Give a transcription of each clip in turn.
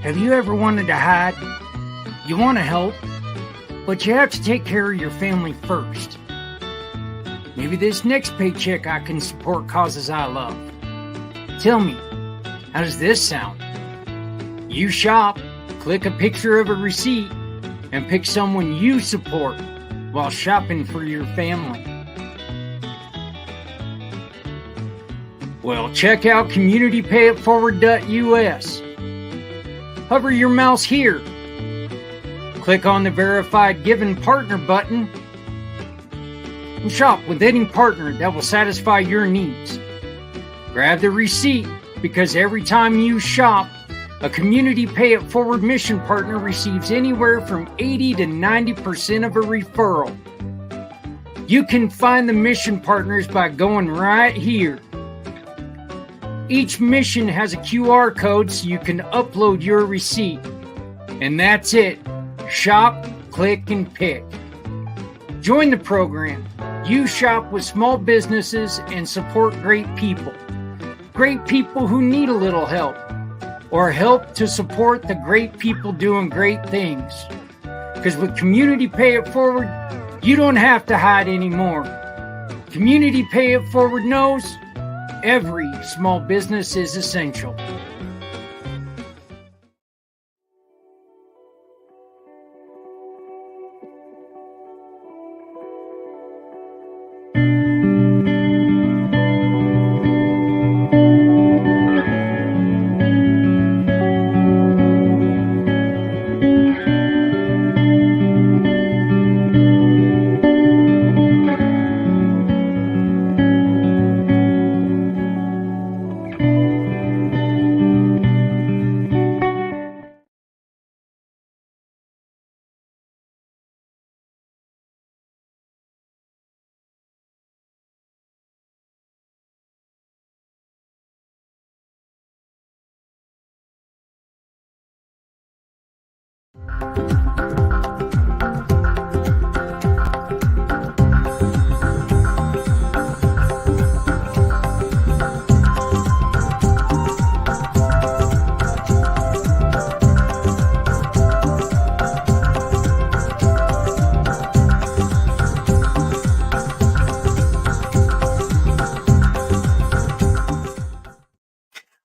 Have you ever wanted to hide? You want to help, but you have to take care of your family first. Maybe this next paycheck I can support causes I love. Tell me, how does this sound? You shop, click a picture of a receipt, and pick someone you support while shopping for your family. Well, check out communitypayitforward.us. Hover your mouse here. Click on the Verified Given Partner button and shop with any partner that will satisfy your needs. Grab the receipt because every time you shop, a Community Pay It Forward mission partner receives anywhere from 80 to 90% of a referral. You can find the mission partners by going right here. Each mission has a QR code so you can upload your receipt. And that's it. Shop, click, and pick. Join the program. You shop with small businesses and support great people. Great people who need a little help. Or help to support the great people doing great things. Because with Community Pay It Forward, you don't have to hide anymore. Community Pay It Forward knows every small business is essential.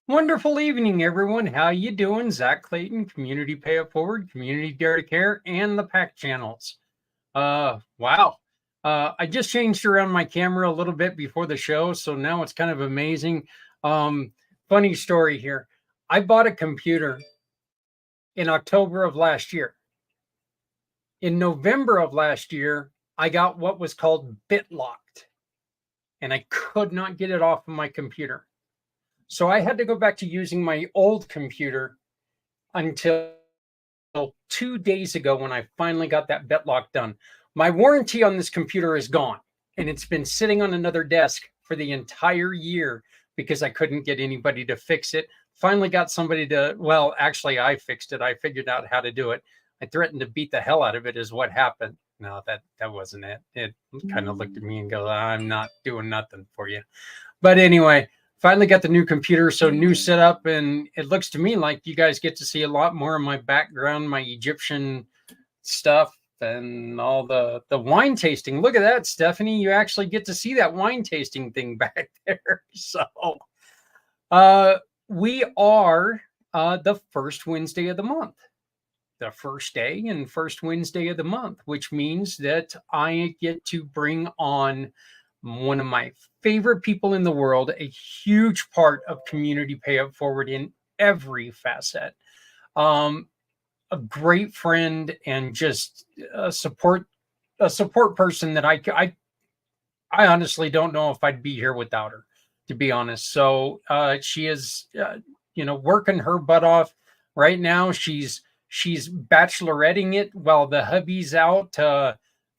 Wonderful evening, everyone. How you doing? Zach Clayton, Community Pay It Forward, Community Dare to Care, and the PAC channels. Wow. I just changed around my camera a little bit before the show, so now it's kind of amazing. Funny story here. I bought a computer in October of last year. In November of last year, I got what was called BitLocked, and I could not get it off of my computer. So I had to go back to using my old computer until 2 days ago when I finally got that BitLock done. My warranty on this computer is gone, and it's been sitting on another desk for the entire year because I couldn't get anybody to fix it. Finally got somebody to, well, actually I fixed it. I figured out how to do it. I threatened to beat the hell out of it is what happened. No, that wasn't it. It kind of looked at me and goes, I'm not doing nothing for you. But anyway, finally got the new computer, so new setup, and it looks to me like you guys get to see a lot more of my background, my Egyptian stuff, and all the wine tasting. Look at that, Stephanie. You actually get to see that wine tasting thing back there. So we are the first Wednesday of the month. The first day and first Wednesday of the month, which means that I get to bring on one of my favorite people in the world, a huge part of Community Pay It Forward in every facet, a great friend, and just a support person that I honestly don't know if I'd be here without her, to be honest. So she is, working her butt off right now. She's bacheloretting it while the hubby's out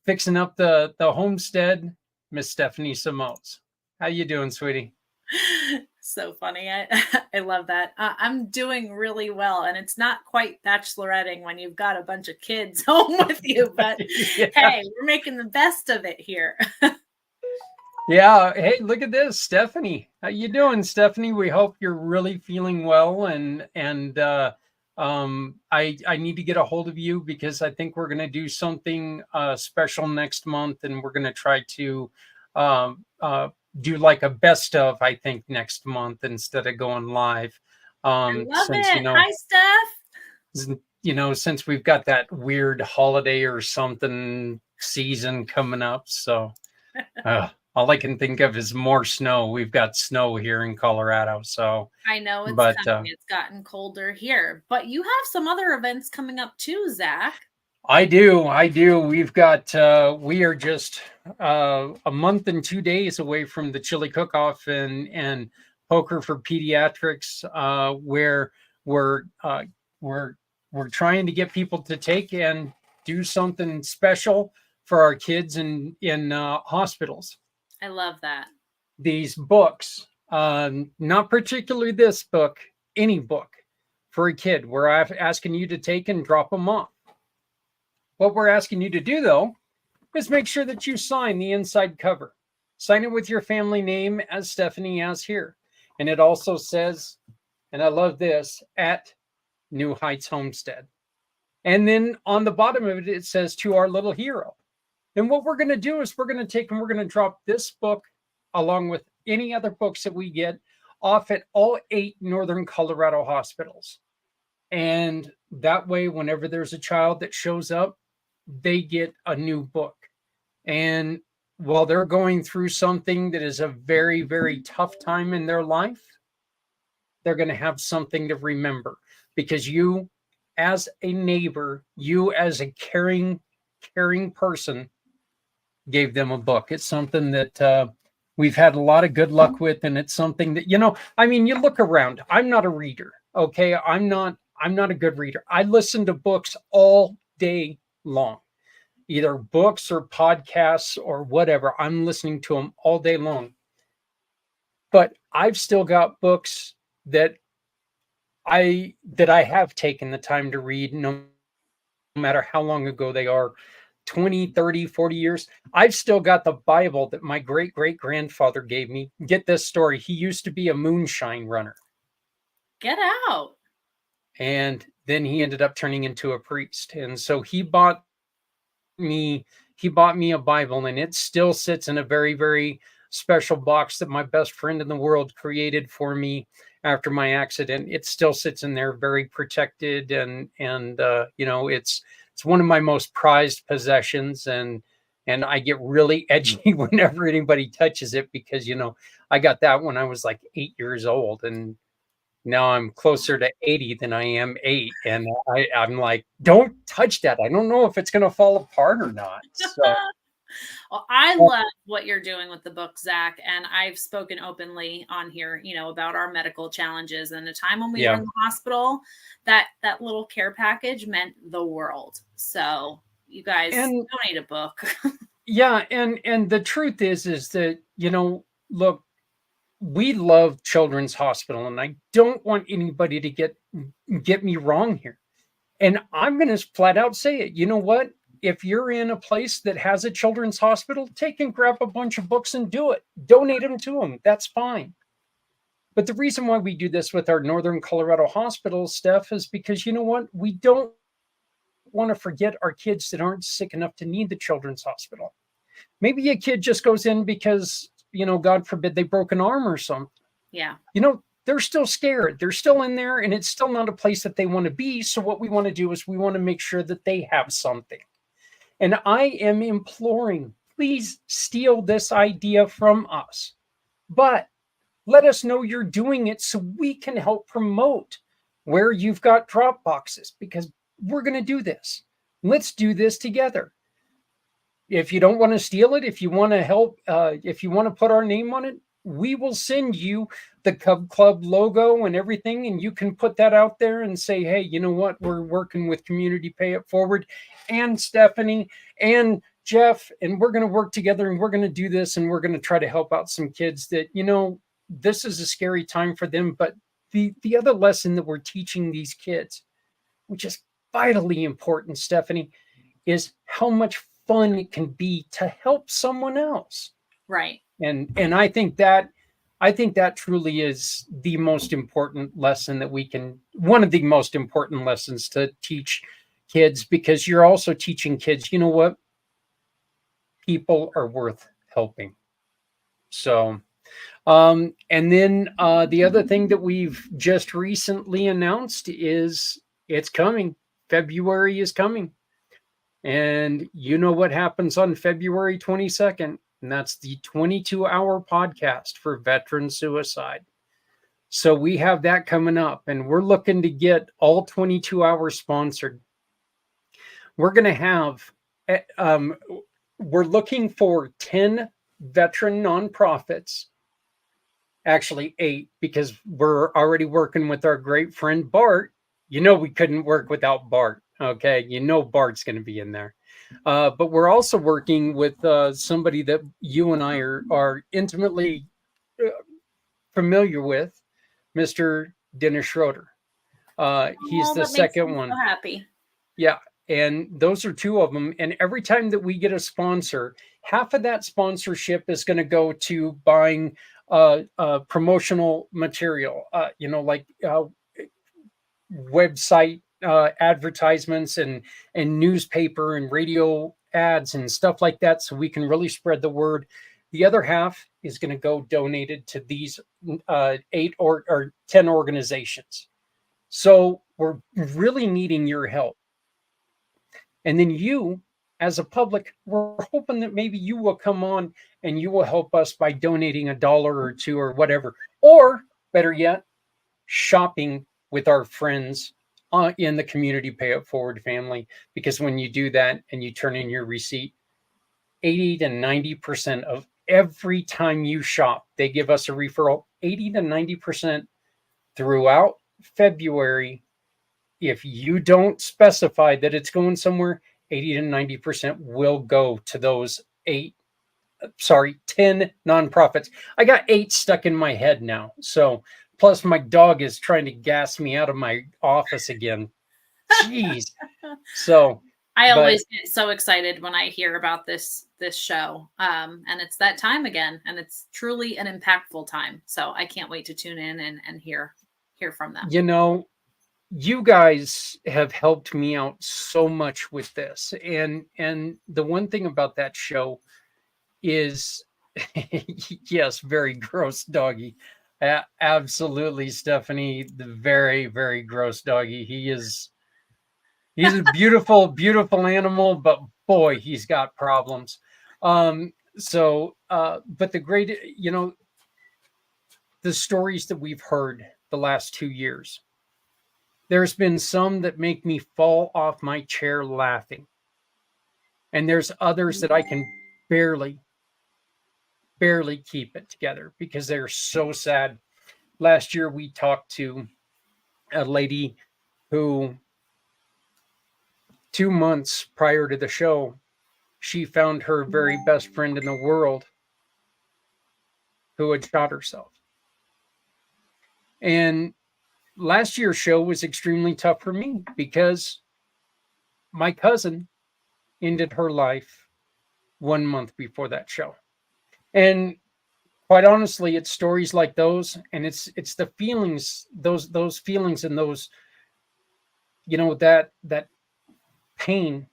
fixing up the homestead. Miss Stephanie Simoes. How you doing, sweetie? So funny. I love that. I'm doing really well, and it's not quite bacheloretting when you've got a bunch of kids home with you, but yeah. Hey, we're making the best of it here. Yeah. Hey, look at this, Stephanie. How you doing, Stephanie? We hope you're really feeling well and I need to get a hold of you because I think we're going to do something special next month, and we're going to try to um, uh, do like a best of, I think, next month instead of going live. I love Since it. Hi, Steph. since we've got that weird holiday or something season coming up, so all I can think of is more snow. We've got snow here in Colorado, so I know it's but coming. It's gotten colder here, but you have some other events coming up too, Zach. I do. We've got we are just a month and 2 days away from the chili cook-off and poker for pediatrics, where we're uh, we're we're trying to get people to take and do something special for our kids in hospitals. I love that. These books, not particularly this book, any book for a kid, we're asking you to take and drop them off. What we're asking you to do, though, is make sure that you sign the inside cover. Sign it with your family name, as Stephanie has here. And it also says, and I love this, at New Heights Homestead. And then on the bottom of it, it says, to our little hero. And what we're going to do is we're going to take and we're going to drop this book along with any other books that we get off at all 8 Northern Colorado hospitals. And that way, whenever there's a child that shows up, they get a new book. And while they're going through something that is a very, very tough time in their life, they're going to have something to remember, because you as a neighbor, you as a caring person gave them a book. It's something that we've had a lot of good luck with. And it's something that, I mean, you look around. I'm not a reader. Okay. I'm not a good reader. I listen to books all day long, either books or podcasts or whatever. I'm listening to them all day long. But I've still got books that I have taken the time to read, no matter how long ago they are, 20, 30, 40 years. I've still got the Bible that my great-great-grandfather gave me. Get this story. He used to be a moonshine runner. Get out. And then he ended up turning into a priest. And so he bought me a Bible, and it still sits in a very, very special box that my best friend in the world created for me after my accident. It still sits in there, very protected, and it's one of my most prized possessions, and I get really edgy whenever anybody touches it, because I got that when I was like 8 years old, and now I'm closer to 80 than I am 8. And I'm like, don't touch that. I don't know if it's going to fall apart or not. So. Well, I love what you're doing with the book, Zach. And I've spoken openly on here, about our medical challenges, and the time when we were in the hospital, that little care package meant the world. So you guys donate a book. Yeah. And the truth is that, look, we love Children's Hospital, and I don't want anybody to get me wrong here. And I'm going to flat out say it. You know what? If you're in a place that has a children's hospital, take and grab a bunch of books and do it. Donate them to them. That's fine. But the reason why we do this with our Northern Colorado hospitals, Steph, is because, you know what? We don't want to forget our kids that aren't sick enough to need the children's hospital. Maybe a kid just goes in because, God forbid, they broke an arm or something. Yeah. They're still scared. They're still in there, and it's still not a place that they want to be. So what we want to do is we want to make sure that they have something. And I am imploring, please steal this idea from us. But let us know you're doing it so we can help promote where you've got drop boxes, because we're going to do this. Let's do this together. If you don't want to steal it, if you want to help, if you want to put our name on it, we will send you the Cub Club logo and everything, and you can put that out there and say, hey, you know what? We're working with Community Pay It Forward and Stephanie and Jeff, and we're going to work together, and we're going to do this, and we're going to try to help out some kids that, this is a scary time for them. But the other lesson that we're teaching these kids, which is vitally important, Stephanie, is how much fun it can be to help someone else. Right. And I think that I think that truly is the most important lesson that one of the most important lessons to teach kids, because you're also teaching kids, you know what? People are worth helping. So, and then the other thing that we've just recently announced is it's coming. February is coming. And you know what happens on February 22nd? And that's the 22-hour podcast for veteran suicide. So we have that coming up, and we're looking to get all 22 hours sponsored. We're going to have, we're looking for 10 veteran nonprofits, actually 8, because we're already working with our great friend Bart. You know, we couldn't work without Bart. Okay. You know, Bart's going to be in there. But we're also working with somebody that you and I are intimately familiar with, Mr. Dennis Schroeder. He's the second one. So happy. Yeah. And those are 2 of them. And every time that we get a sponsor, half of that sponsorship is going to go to buying promotional material, like website advertisements and newspaper and radio ads and stuff like that, so we can really spread the word. The other half is going to go donated to these 8 or 10 organizations. So we're really needing your help. And then you, as a public, we're hoping that maybe you will come on and you will help us by donating $1 or $2 or whatever. Or better yet, shopping with our friends in the Community Pay It Forward family. Because when you do that and you turn in your receipt, 80 to 90% of every time you shop, they give us a referral. 80 to 90% throughout February. If you don't specify that it's going somewhere, 80 to 90% will go to those 10 nonprofits. I got 8 stuck in my head now. So, plus my dog is trying to gas me out of my office again. Jeez. So I always get so excited when I hear about this show. And it's that time again, and it's truly an impactful time. So I can't wait to tune in and hear from them. You know, you guys have helped me out so much with this. And the one thing about that show is yes, very gross doggy. Absolutely, Stephanie, the very, very gross doggy. He's a beautiful, beautiful animal, but boy, he's got problems. But the stories that we've heard the last 2 years, there's been some that make me fall off my chair laughing. And there's others that I can barely keep it together because they're so sad. Last year, we talked to a lady who 2 months prior to the show, she found her very best friend in the world who had shot herself. And last year's show was extremely tough for me because my cousin ended her life 1 month before that show. And quite honestly, it's stories like those, and it's the feelings, those feelings and those, that pain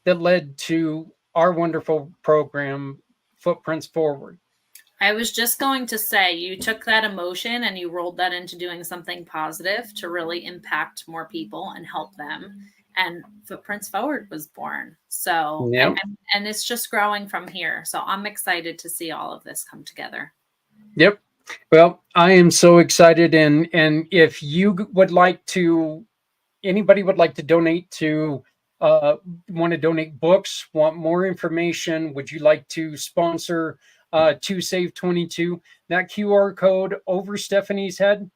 that led to our wonderful program, Footprints Forward. I was just going to say, you took that emotion and you rolled that into doing something positive to really impact more people and help them. And Footprints Forward was born. So, yep. and it's just growing from here. So I'm excited to see all of this come together. Yep. Well, I am so excited. And if you would like to, anybody would like to donate to, want to donate books, want more information, would you like to sponsor 2Save22, that QR code over Stephanie's head,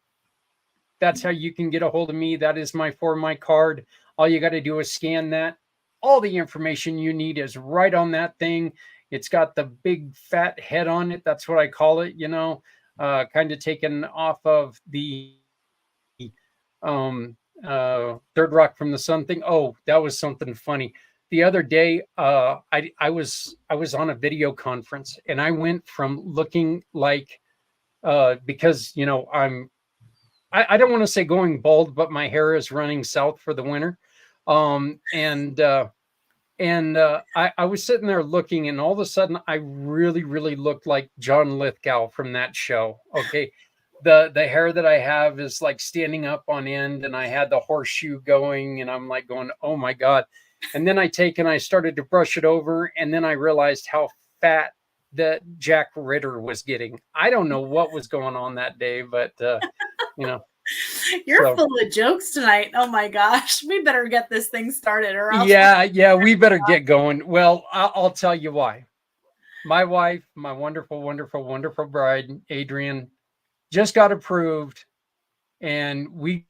that's how you can get a hold of me. That is my card. All you got to do is scan that. All the information you need is right on that thing. It's got the big fat head on it. That's what I call it, kind of taken off of the Third Rock from the Sun thing. Oh, that was something funny. The other day, I was on a video conference, and I went from looking like because, you know, I don't want to say going bald, but my hair is running south for the winter. I was sitting there looking, and all of a sudden I really, really looked like John Lithgow from that show. Okay. The hair that I have is like standing up on end, and I had the horseshoe going, and I'm like going, oh my God. And then I started to brush it over, and then I realized how fat that Jack Ritter was getting. I don't know what was going on that day, but you know. You're full of jokes tonight. Oh my gosh. We better get this thing started or else. Yeah, we better get going. Well, I'll tell you why. My wife, my wonderful, wonderful, wonderful bride, Adrian, just got approved, and we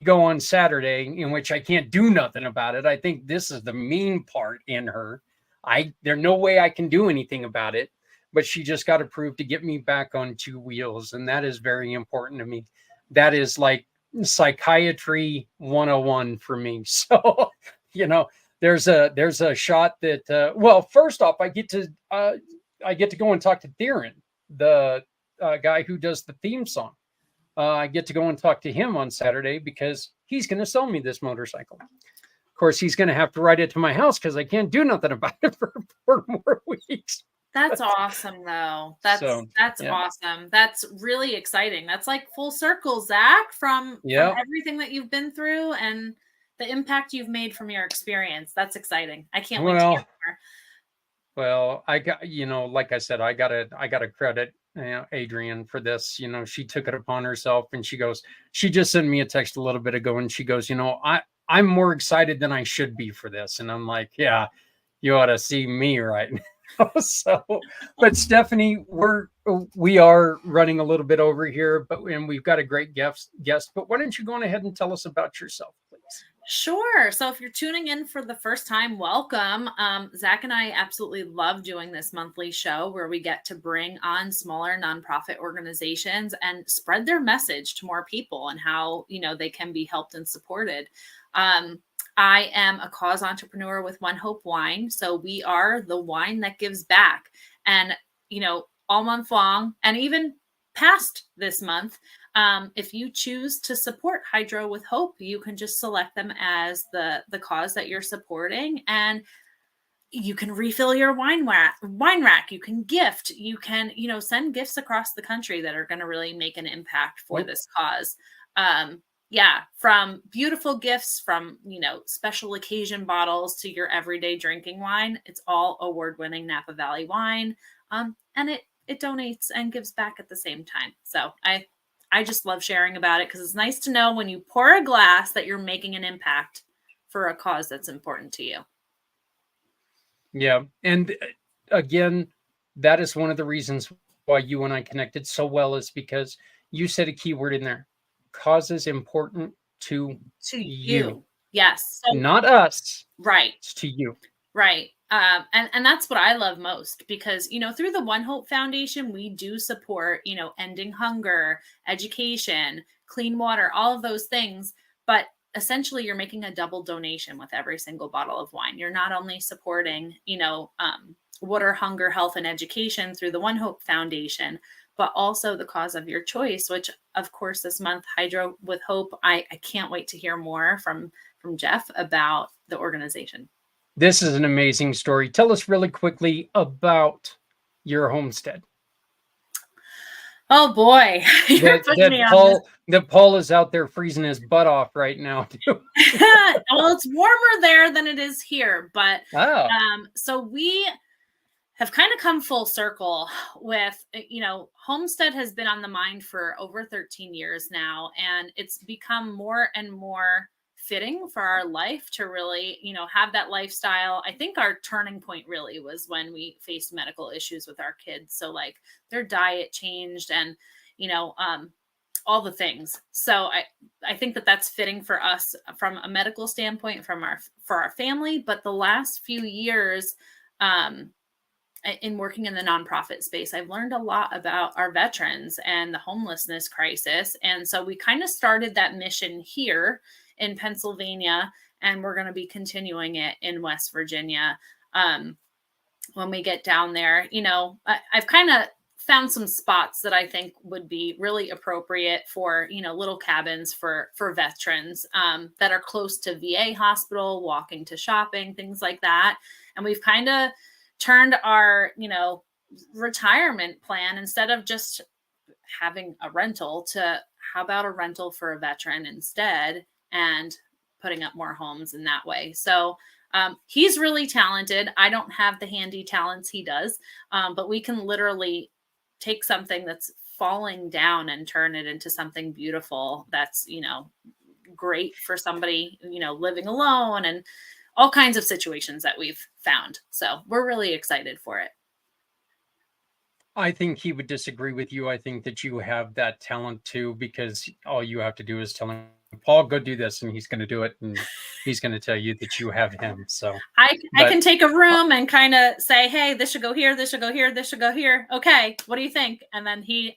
go on Saturday, in which I can't do nothing about it. I think this is the mean part in her. There's no way I can do anything about it, but she just got approved to get me back on two wheels, and that is very important to me. That is like psychiatry 101 for me. So, you know, there's a shot that well, first off, I get to go and talk to Theron, the guy who does the theme song. I get to go and talk to him on Saturday because he's going to sell me this motorcycle. Of course, he's going to have to ride it to my house because I can't do nothing about it for 4 more weeks. That's awesome, though. That's awesome. That's really exciting. That's like full circle, Zach, from everything that you've been through and the impact you've made from your experience. That's exciting. I can't wait to hear more. Well, I got, you know, like I said, I gotta credit Adrian for this. You know, she took it upon herself, and she just sent me a text a little bit ago, and she goes, you know, I'm more excited than I should be for this. And I'm like, yeah, you ought to see me right now. So, but Stephanie, we are running a little bit over here, and we've got a great guest. But why don't you go on ahead and tell us about yourself, please? Sure. So if you're tuning in for the first time, welcome. Zach and I absolutely love doing this monthly show where we get to bring on smaller nonprofit organizations and spread their message to more people and how, you know, they can be helped and supported. I am a cause entrepreneur with ONEHOPE Wine. So we are the wine that gives back. And, you know, all month long and even past this month, if you choose to support Hydro with Hope, you can just select them as the cause that you're supporting, and you can refill your wine rack. You can gift. You can, you know, send gifts across the country that are going to really make an impact for this cause. Yeah, from beautiful gifts, from, you know, special occasion bottles to your everyday drinking wine. It's all award-winning Napa Valley wine, and it donates and gives back at the same time. So I just love sharing about it because it's nice to know when you pour a glass that you're making an impact for a cause that's important to you. Yeah. And again, that is one of the reasons why you and I connected so well, is because you said a key word in there. Causes important to you. Yes. So, not us. Right. It's to you. Right. And that's what I love most because, you know, through the ONEHOPE Foundation, we do support, you know, ending hunger, education, clean water, all of those things. But essentially, you're making a double donation with every single bottle of wine. You're not only supporting, you know, water, hunger, health, and education through the ONEHOPE Foundation, but also the cause of your choice, which, of course, this month, Hydro with Hope, I can't wait to hear more from Jeff about the organization. This is an amazing story. Tell us really quickly about your homestead. Oh boy, that Paul is out there freezing his butt off right now too. Well, it's warmer there than it is here, but so we have kind of come full circle with, you know, homestead has been on the mind for over 13 years now, and it's become more and more fitting for our life to really, you know, have that lifestyle. I think our turning point really was when we faced medical issues with our kids. So like their diet changed and, you know, all the things. So I think that that's fitting for us from a medical standpoint, for our family. But the last few years, in working in the nonprofit space, I've learned a lot about our veterans and the homelessness crisis. And so we kind of started that mission here in Pennsylvania, and we're going to be continuing it in West Virginia when we get down there. You know, I've kind of found some spots that I think would be really appropriate for, little cabins for veterans that are close to VA hospital, walking to shopping, things like that. And we've kind of turned our, retirement plan, instead of just having a rental, to how about a rental for a veteran instead, and putting up more homes in that way. So he's really talented. I don't have the handy talents he does, but we can literally take something that's falling down and turn it into something beautiful that's, great for somebody, living alone, and all kinds of situations that we've found. So we're really excited for it. I think he would disagree with you. I think that you have that talent too, because all you have to do is tell him, Paul, go do this, and he's going to do it, and he's going to tell you that you have him. So I can take a room and kind of say, hey, this should go here, this should go here, this should go here. Okay, what do you think? And then he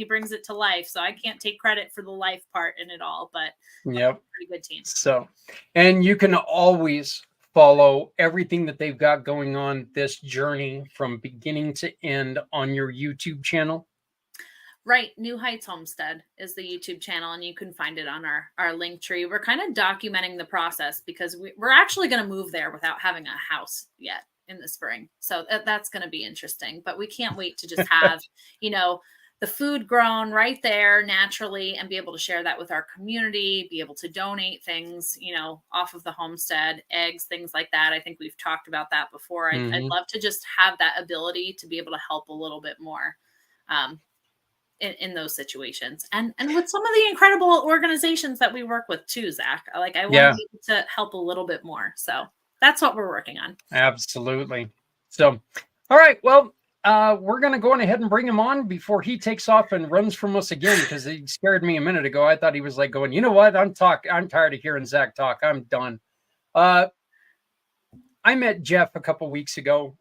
brings it to life. So I can't take credit for the life part in it all, but yep, pretty good team. So, and you can always follow everything that they've got going on, this journey from beginning to end, on your YouTube channel. Right. New Heights Homestead is the YouTube channel, and you can find it on our link tree. We're kind of documenting the process because we're actually going to move there without having a house yet in the spring. So that's going to be interesting, but we can't wait to just have, the food grown right there naturally, and be able to share that with our community, be able to donate things, off of the homestead, eggs, things like that. I think we've talked about that before. I'd love to just have that ability to be able to help a little bit more in those situations. And with some of the incredible organizations that we work with too, Zach. I want to be able to help a little bit more. So that's what we're working on. Absolutely. So, all right. Well, we're going to go on ahead and bring him on before he takes off and runs from us again, because he scared me a minute ago. I thought he was like going, you know what? I'm tired of hearing Zach talk. I'm done. I met Jeff a couple weeks ago.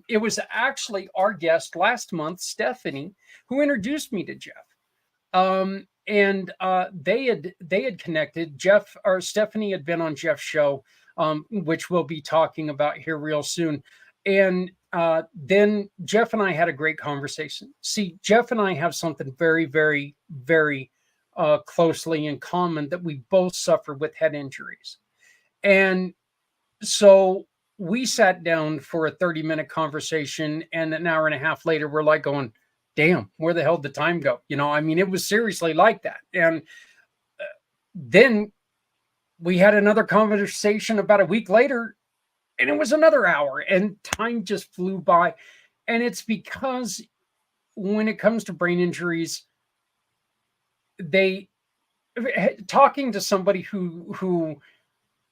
It was actually our guest last month, Stephanie, who introduced me to Jeff. And they had connected. Stephanie had been on Jeff's show, which we'll be talking about here real soon. And then Jeff and I had a great conversation. See, Jeff and I have something very, very, very closely in common, that we both suffer with head injuries. And so we sat down for a 30-minute conversation, and an hour and a half later, we're like going, damn, where the hell did the time go? It was seriously like that. And then we had another conversation about a week later, and it was another hour, and time just flew by. And it's because when it comes to brain injuries, talking to somebody who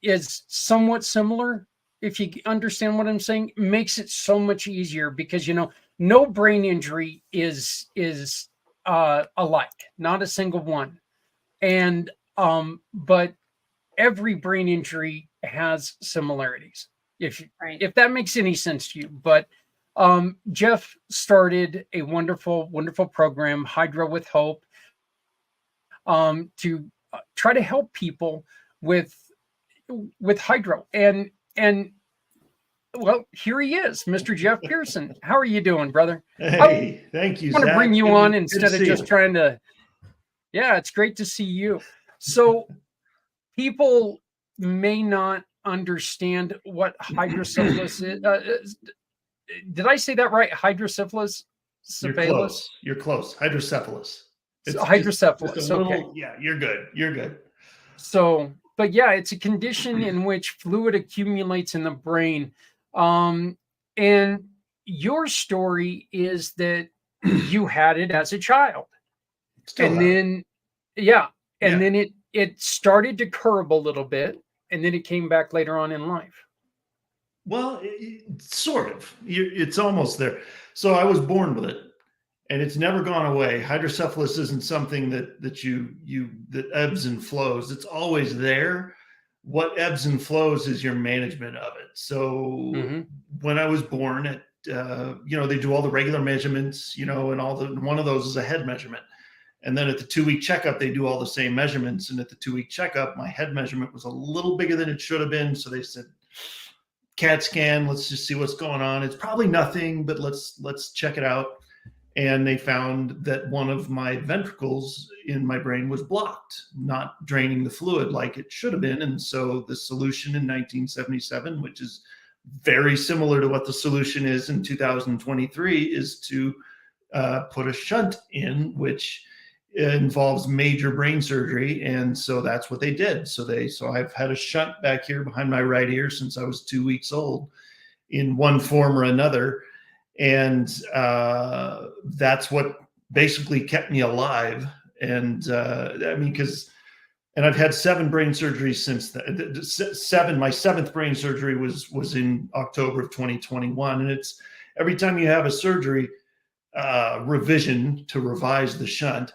is somewhat similar, if you understand what I'm saying, makes it so much easier, because, no brain injury is alike, not a single one. And, but every brain injury has similarities, if that makes any sense to you. But Jeff started a wonderful, wonderful program, Hydro with Hope, to try to help people with hydro. And well, here he is, Mr. Jeff Pearson. How are you doing, brother? Hey, thank you. I want to bring you on instead of just trying to. Yeah, it's great to see you. So people may not understand what hydrocephalus is. Did I say that right? Hydrocephalus? You're close. Hydrocephalus. It's hydrocephalus. Okay. Yeah, you're good. You're good. So, but yeah, it's a condition in which fluid accumulates in the brain. And your story is that you had it as a child. Then it started to curb a little bit, and then it came back later on in life. Well, sort of. It's almost there. So I was born with it, and it's never gone away. Hydrocephalus isn't something that ebbs and flows. It's always there. What ebbs and flows is your management of it. So when I was born, they do all the regular measurements, and one of those is a head measurement. And then at the 2-week checkup, they do all the same measurements. And at the 2-week checkup, my head measurement was a little bigger than it should have been. So they said, CAT scan, let's just see what's going on. It's probably nothing, but let's check it out. and they found that one of my ventricles in my brain was blocked, not draining the fluid like it should have been. And so the solution in 1977, which is very similar to what the solution is in 2023, is to put a shunt in, which involves major brain surgery. And so that's what they did. So I've had a shunt back here behind my right ear since I was 2 weeks old in one form or another. And that's what basically kept me alive. And and I've had 7 brain surgeries since then. My 7th brain surgery was in October of 2021. And it's every time you have a surgery, revision to revise the shunt,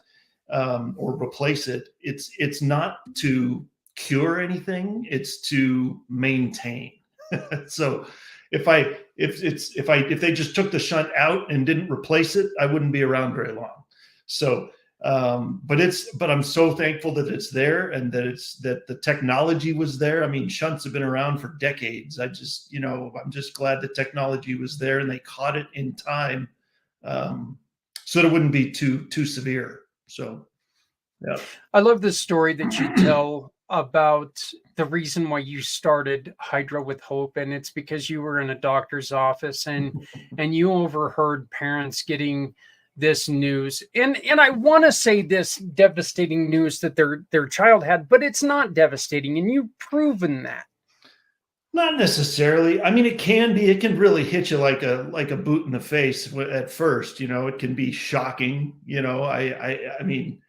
or replace it, it's not to cure anything, it's to maintain. So if they just took the shunt out and didn't replace it, I wouldn't be around very long. So but I'm so thankful that it's there, and that the technology was there. I mean, shunts have been around for decades. I'm just glad the technology was there and they caught it in time, so that it wouldn't be too severe. So, yeah. I love the story that you tell about the reason why you started Hydra with Hope, and it's because you were in a doctor's office and you overheard parents getting this news, and I want to say this devastating news that their child had, but it's not devastating, and you've proven that. Not necessarily. I mean, it can be. It can really hit you like a boot in the face at first. It can be shocking. I mean,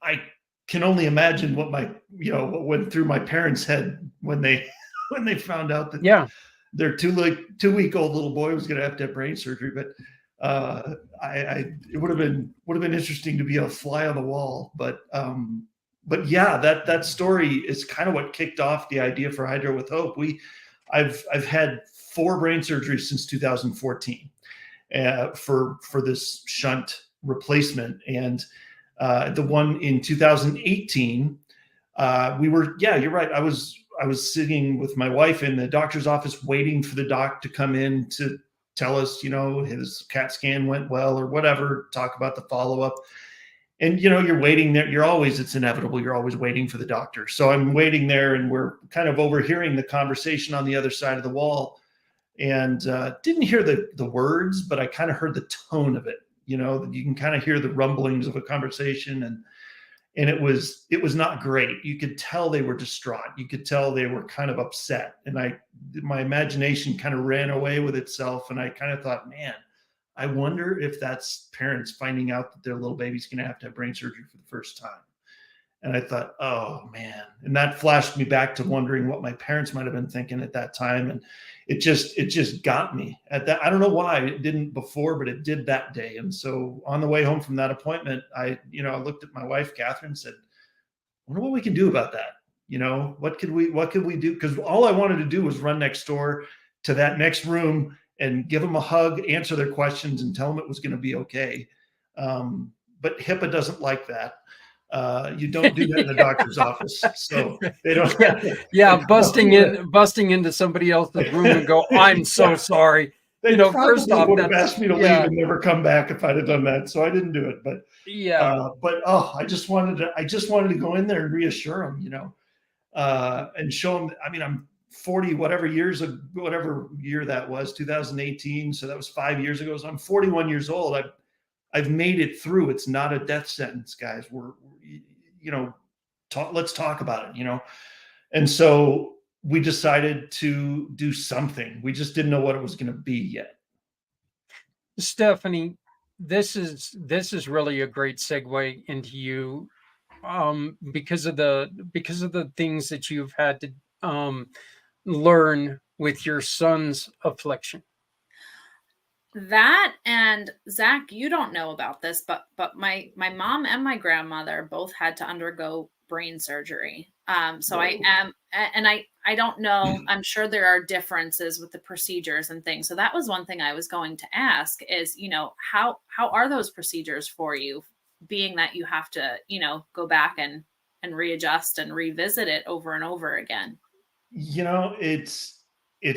I can only imagine what went through my parents' head when they found out that their 2-week-old little boy was going to have brain surgery. But it would have been interesting to be a fly on the wall. But yeah, that story is kind of what kicked off the idea for Hydra with Hope. I've had 4 brain surgeries since 2014 for this shunt replacement, and the one in 2018, you're right. I was sitting with my wife in the doctor's office waiting for the doc to come in to tell us, his CAT scan went well or whatever, talk about the follow-up. And, you're waiting there. It's inevitable. You're always waiting for the doctor. So I'm waiting there, and we're kind of overhearing the conversation on the other side of the wall, and didn't hear the words, but I kind of heard the tone of it. You can kind of hear the rumblings of a conversation, and it was not great. You could tell they were distraught. You could tell they were kind of upset. And my imagination kind of ran away with itself. And I kind of thought, man, I wonder if that's parents finding out that their little baby's going to have brain surgery for the first time. And I thought, oh man. And that flashed me back to wondering what my parents might have been thinking at that time. And it just got me at that. I don't know why it didn't before, but it did that day. And so on the way home from that appointment, I looked at my wife, Catherine, and said, I wonder what we can do about that. What could we do? Because all I wanted to do was run next door to that next room and give them a hug, answer their questions, and tell them it was going to be okay. But HIPAA doesn't like that. You don't do that in a doctor's office, so they don't. Busting into somebody else's room and go, I'm so sorry. They first off, would have asked me to leave and never come back if I'd have done that. So I didn't do it. But I just wanted to go in there and reassure them, and show them. I mean, I'm 40, whatever year that was, 2018. So that was 5 years ago. So I'm 41 years old. I've made it through. It's not a death sentence, guys. Let's talk about it, And so we decided to do something. We just didn't know what it was going to be yet. Stephanie, this is really a great segue into you, because of the things that you've had to learn with your son's affliction. That, and Zach, you don't know about this, but my mom and my grandmother both had to undergo brain surgery. So whoa. I don't know. I'm sure there are differences with the procedures and things. So that was one thing I was going to ask is, how are those procedures for you, being that you have to, go back and readjust and revisit it over and over again? It's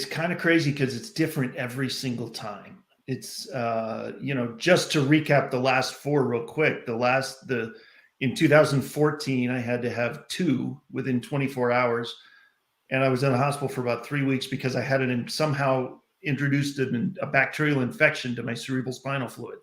kind of crazy because it's different every single time. it's just to recap the last 4 real quick. In 2014, I had to have 2 within 24 hours. And I was in the hospital for about 3 weeks because I had somehow introduced a bacterial infection to my cerebral spinal fluid,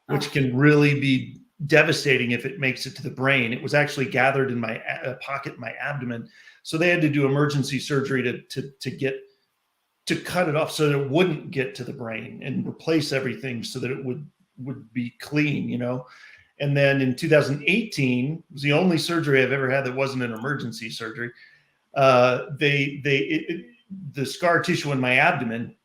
which can really be devastating if it makes it to the brain. It was actually gathered in my pocket in my abdomen. So they had to do emergency surgery to cut it off so that it wouldn't get to the brain and replace everything so that it would be clean, And then in 2018, it was the only surgery I've ever had that wasn't an emergency surgery. The scar tissue in my abdomen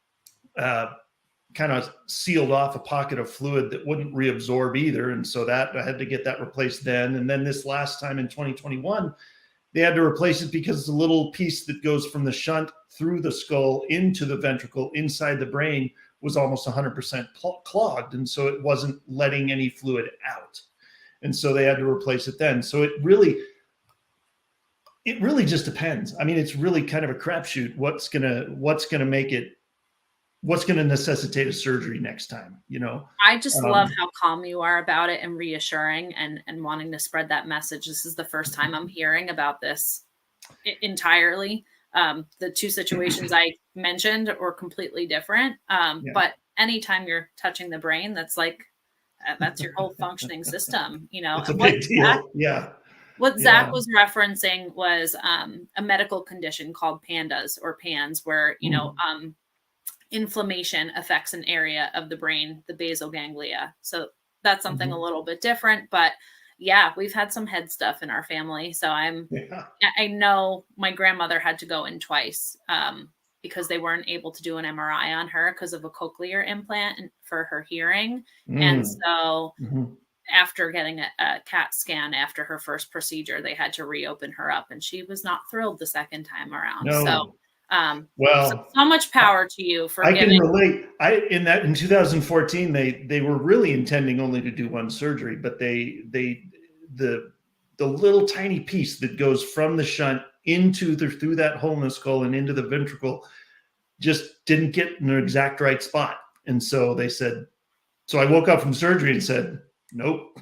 kind of sealed off a pocket of fluid that wouldn't reabsorb either. And so that I had to get that replaced then. And then this last time in 2021, they had to replace it because the little piece that goes from the shunt through the skull into the ventricle inside the brain was almost 100% clogged. And so it wasn't letting any fluid out. And so they had to replace it then. So it really just depends. I mean, it's really kind of a crapshoot. What's going to necessitate a surgery next time, I just love how calm you are about it and reassuring and wanting to spread that message. This is the first time I'm hearing about this entirely. The 2 situations I mentioned were completely different. But anytime you're touching the brain, that's your whole functioning system, It's a big deal. What Zach was referencing was a medical condition called PANDAS or PANS, where, inflammation affects an area of the brain, the basal ganglia. So that's something a little bit different, but yeah, we've had some head stuff in our family. So I know my grandmother had to go in twice because they weren't able to do an MRI on her because of a cochlear implant for her hearing. And so after getting a CAT scan after her first procedure, they had to reopen her up, and she was not thrilled the second time around. No. So so much power to you for I can relate. In 2014, they were really intending only to do 1 surgery, but the little tiny piece that goes from the shunt through that hole in the skull and into the ventricle just didn't get in the exact right spot. And so they said, so I woke up from surgery and said, nope,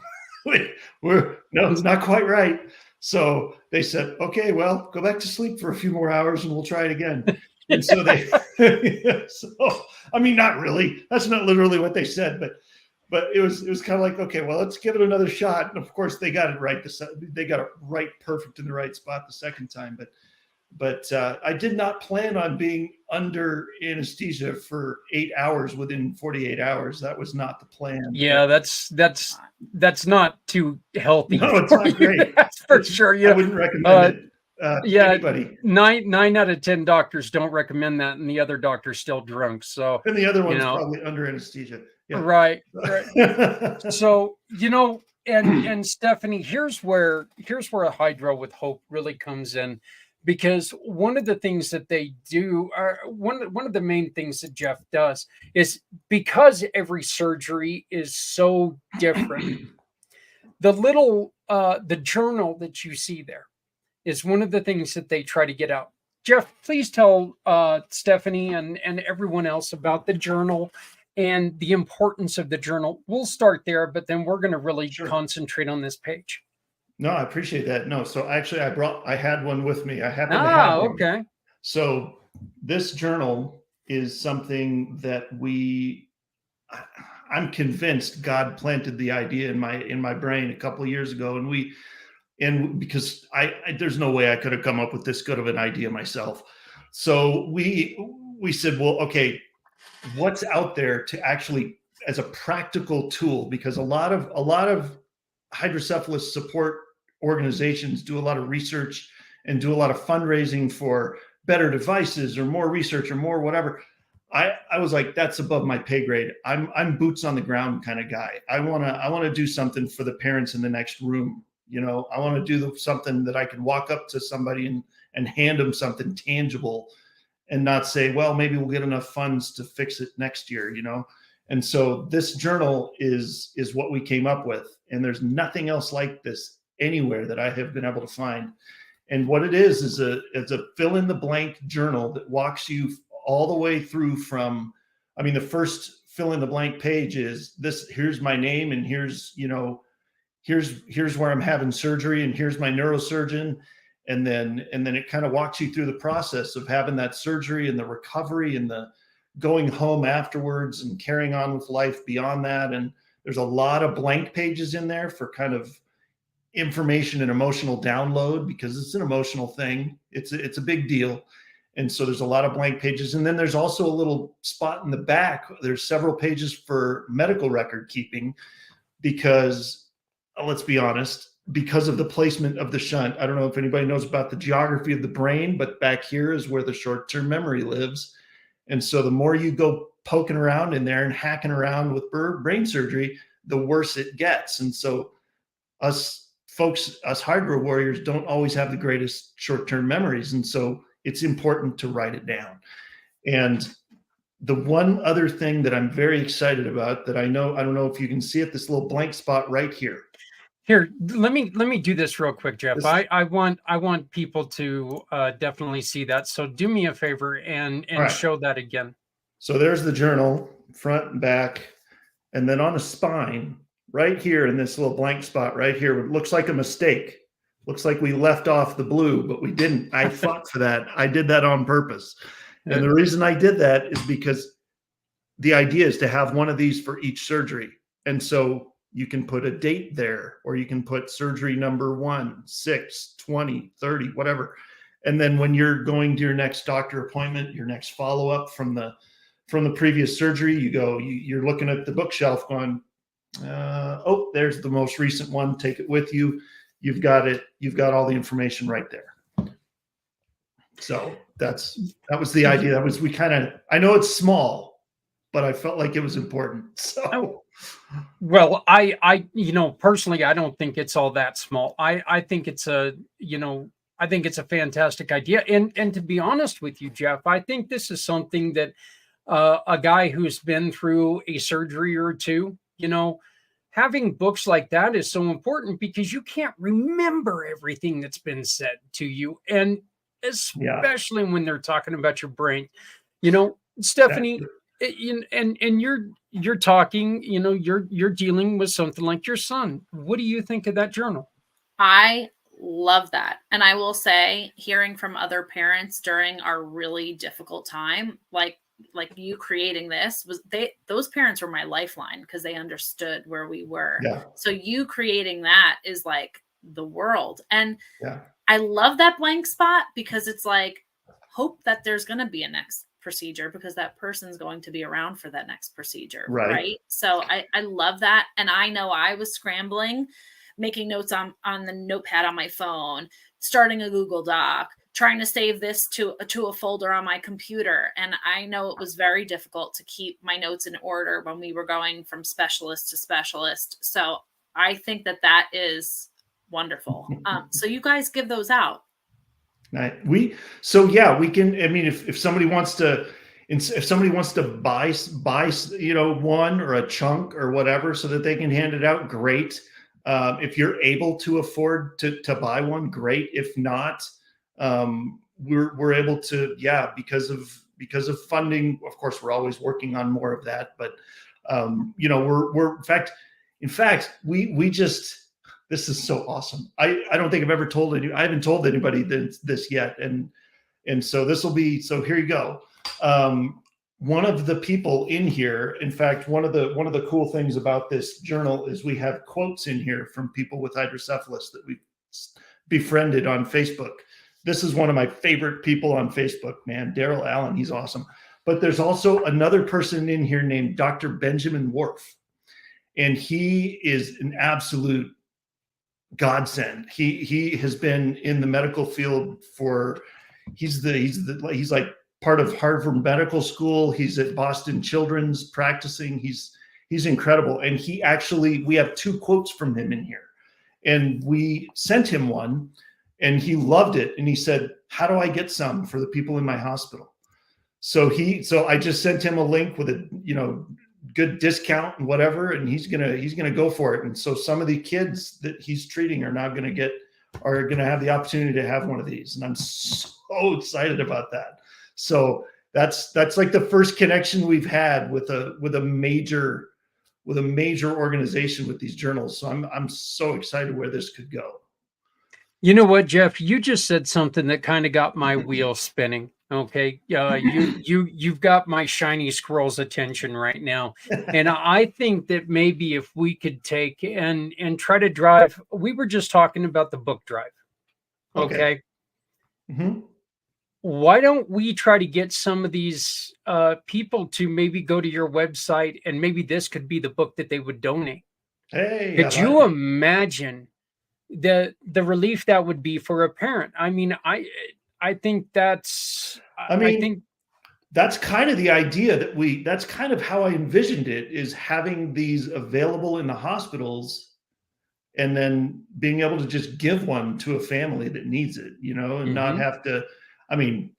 it's not quite right. So they said, okay, well, go back to sleep for a few more hours and we'll try it again. And so I mean, not really. That's not literally what they said, but it was kind of like, okay, well, let's give it another shot. And of course they got it right. They got it right, perfect in the right spot the second time. But I did not plan on being under anesthesia for 8 hours within 48 hours. That was not the plan. Yeah, that's not too healthy. No, it's not great. That's for sure. I wouldn't recommend it. Anybody. 9 out of 10 doctors don't recommend that, and the other doctor's still drunk. So, and the other one's probably under anesthesia. Yeah. Right. So, and Stephanie, here's where a Hydro with Hope really comes in, because one of the things that they do, one of the main things that Jeff does is, because every surgery is so different, the journal that you see there is one of the things that they try to get out. Jeff, please tell Stephanie and everyone else about the journal and the importance of the journal. We'll start there, but then we're going to really concentrate on this page. No, I appreciate that. No, so actually I had one with me. I happen to have one. Okay. So this journal is something that I'm convinced God planted the idea in my brain a couple of years ago. And because there's no way I could have come up with this good of an idea myself. So we said, well, okay, what's out there to actually, as a practical tool, because a lot of hydrocephalus support organizations do a lot of research and do a lot of fundraising for better devices or more research or more whatever. I was like, that's above my pay grade. I'm boots on the ground kind of guy. I want to do something for the parents in the next room. I want to do something that I can walk up to somebody and hand them something tangible and not say, well, maybe we'll get enough funds to fix it next year, And so this journal is what we came up with. And there's nothing else like this anywhere that I have been able to find. And what it is a fill in the blank journal that walks you all the way through from, the first fill in the blank page is this, here's my name, and here's, here's where I'm having surgery, and here's my neurosurgeon. And then it kind of walks you through the process of having that surgery and the recovery and the going home afterwards and carrying on with life beyond that. And there's a lot of blank pages in there for kind of information and emotional download, because it's an emotional thing. It's a big deal. And so there's a lot of blank pages. And then there's also a little spot in the back. There's several pages for medical record keeping, because let's be honest, because of the placement of the shunt. I don't know if anybody knows about the geography of the brain, but back here is where the short-term memory lives. And so the more you go poking around in there and hacking around with brain surgery, the worse it gets. And so us folks, us hardware warriors, don't always have the greatest short-term memories. And so it's important to write it down. And the one other thing that I'm very excited about that I don't know if you can see it, this little blank spot right here. Here, let me do this real quick, Jeff. I want people to definitely see that. So do me a favor and right, show that again. So there's the journal, front and back, and then on a spine right here in this little blank spot right here, it looks like a mistake. Looks like we left off the blue, but we didn't. I fought for that. I did that on purpose. And the reason I did that is because the idea is to have one of these for each surgery. And so you can put a date there, or you can put surgery number 1, 6, 20, 30, whatever. And then when you're going to your next doctor appointment, your next follow-up from the previous surgery, you're looking at the bookshelf going, oh, there's the most recent one. Take it with you. You've got it. You've got all the information right there. So that was the idea. I know it's small, but I felt like it was important. So, well, I personally, I don't think it's all that small. I think it's a fantastic idea. And to be honest with you, Jeff, I think this is something that a guy who's been through a surgery or two, having books like that is so important, because you can't remember everything that's been said to you. And especially when they're talking about your brain, Stephanie, and you're talking, you're dealing with something like your son. What do you think of that journal? I love that. And I will say, hearing from other parents during our really difficult time, like you creating this, those parents were my lifeline, because they understood where we were. Yeah. So you creating that is like the world. And I love that blank spot, because it's like, hope that there's going to be a next procedure, because that person's going to be around for that next procedure. Right. So I love that. And I know I was scrambling, making notes on the notepad on my phone, starting a Google Doc, trying to save this to a folder on my computer. And I know it was very difficult to keep my notes in order when we were going from specialist to specialist. So I think that is wonderful. So you guys give those out. Right. We can, I mean, if somebody wants to, buy, one or a chunk or whatever, so that they can hand it out, great. If you're able to afford to buy one, great. If not, we're able to, because of funding, of course, we're always working on more of that, but, we're in fact, we just, this is so awesome. I don't think I've ever I haven't told anybody this yet. And so so here you go. One of the people in here, in fact, one of the cool things about this journal is we have quotes in here from people with hydrocephalus that we've befriended on Facebook. This is one of my favorite people on Facebook, man, Daryl Allen. He's awesome. But there's also another person in here named Dr. Benjamin Worf. And he is an absolute godsend. He has been in the medical field he's like part of Harvard Medical School. He's at Boston Children's practicing. He's incredible. And we have 2 quotes from him in here, and we sent him one, and he loved it. And he said, how do I get some for the people in my hospital? So I just sent him a link with a, good discount and whatever, and he's gonna go for it. And so some of the kids that he's treating are now gonna have the opportunity to have one of these, and I'm so excited about that. So That's like the first connection we've had with a major organization with these journals. So I'm so excited where this could go. You know what, Jeff? You just said something that kind of got my wheel spinning. Okay, you've got my shiny squirrel's attention right now, and I think that maybe if we could take and try to drive. We were just talking about the book drive. Okay. Mm-hmm. Why don't we try to get some of these people to maybe go to your website, and maybe this could be the book that they would donate? Hey, Could you imagine the relief that would be for a parent? I mean, I think that's I think that's kind of the idea that's kind of how I envisioned it, is having these available in the hospitals and then being able to just give one to a family that needs it, and not have to, I mean,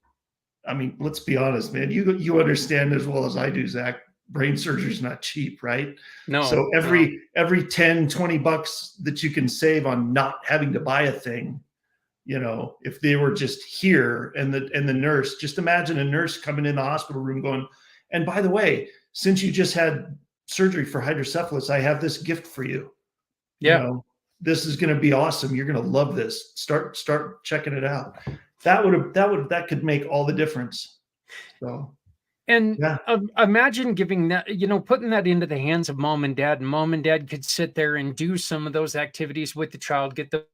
let's be honest, man, you understand as well as I do, Zach, brain surgery is not cheap, right? No. So every 10, 20 bucks that you can save on not having to buy a thing, if they were just here and the nurse, just imagine a nurse coming in the hospital room going, and by the way, since you just had surgery for hydrocephalus, I have this gift for you. Yeah. This is going to be awesome. You're going to love this. Start checking it out. That could make all the difference. So. And imagine giving that, putting that into the hands of mom and dad, and mom and dad could sit there and do some of those activities with the child, get the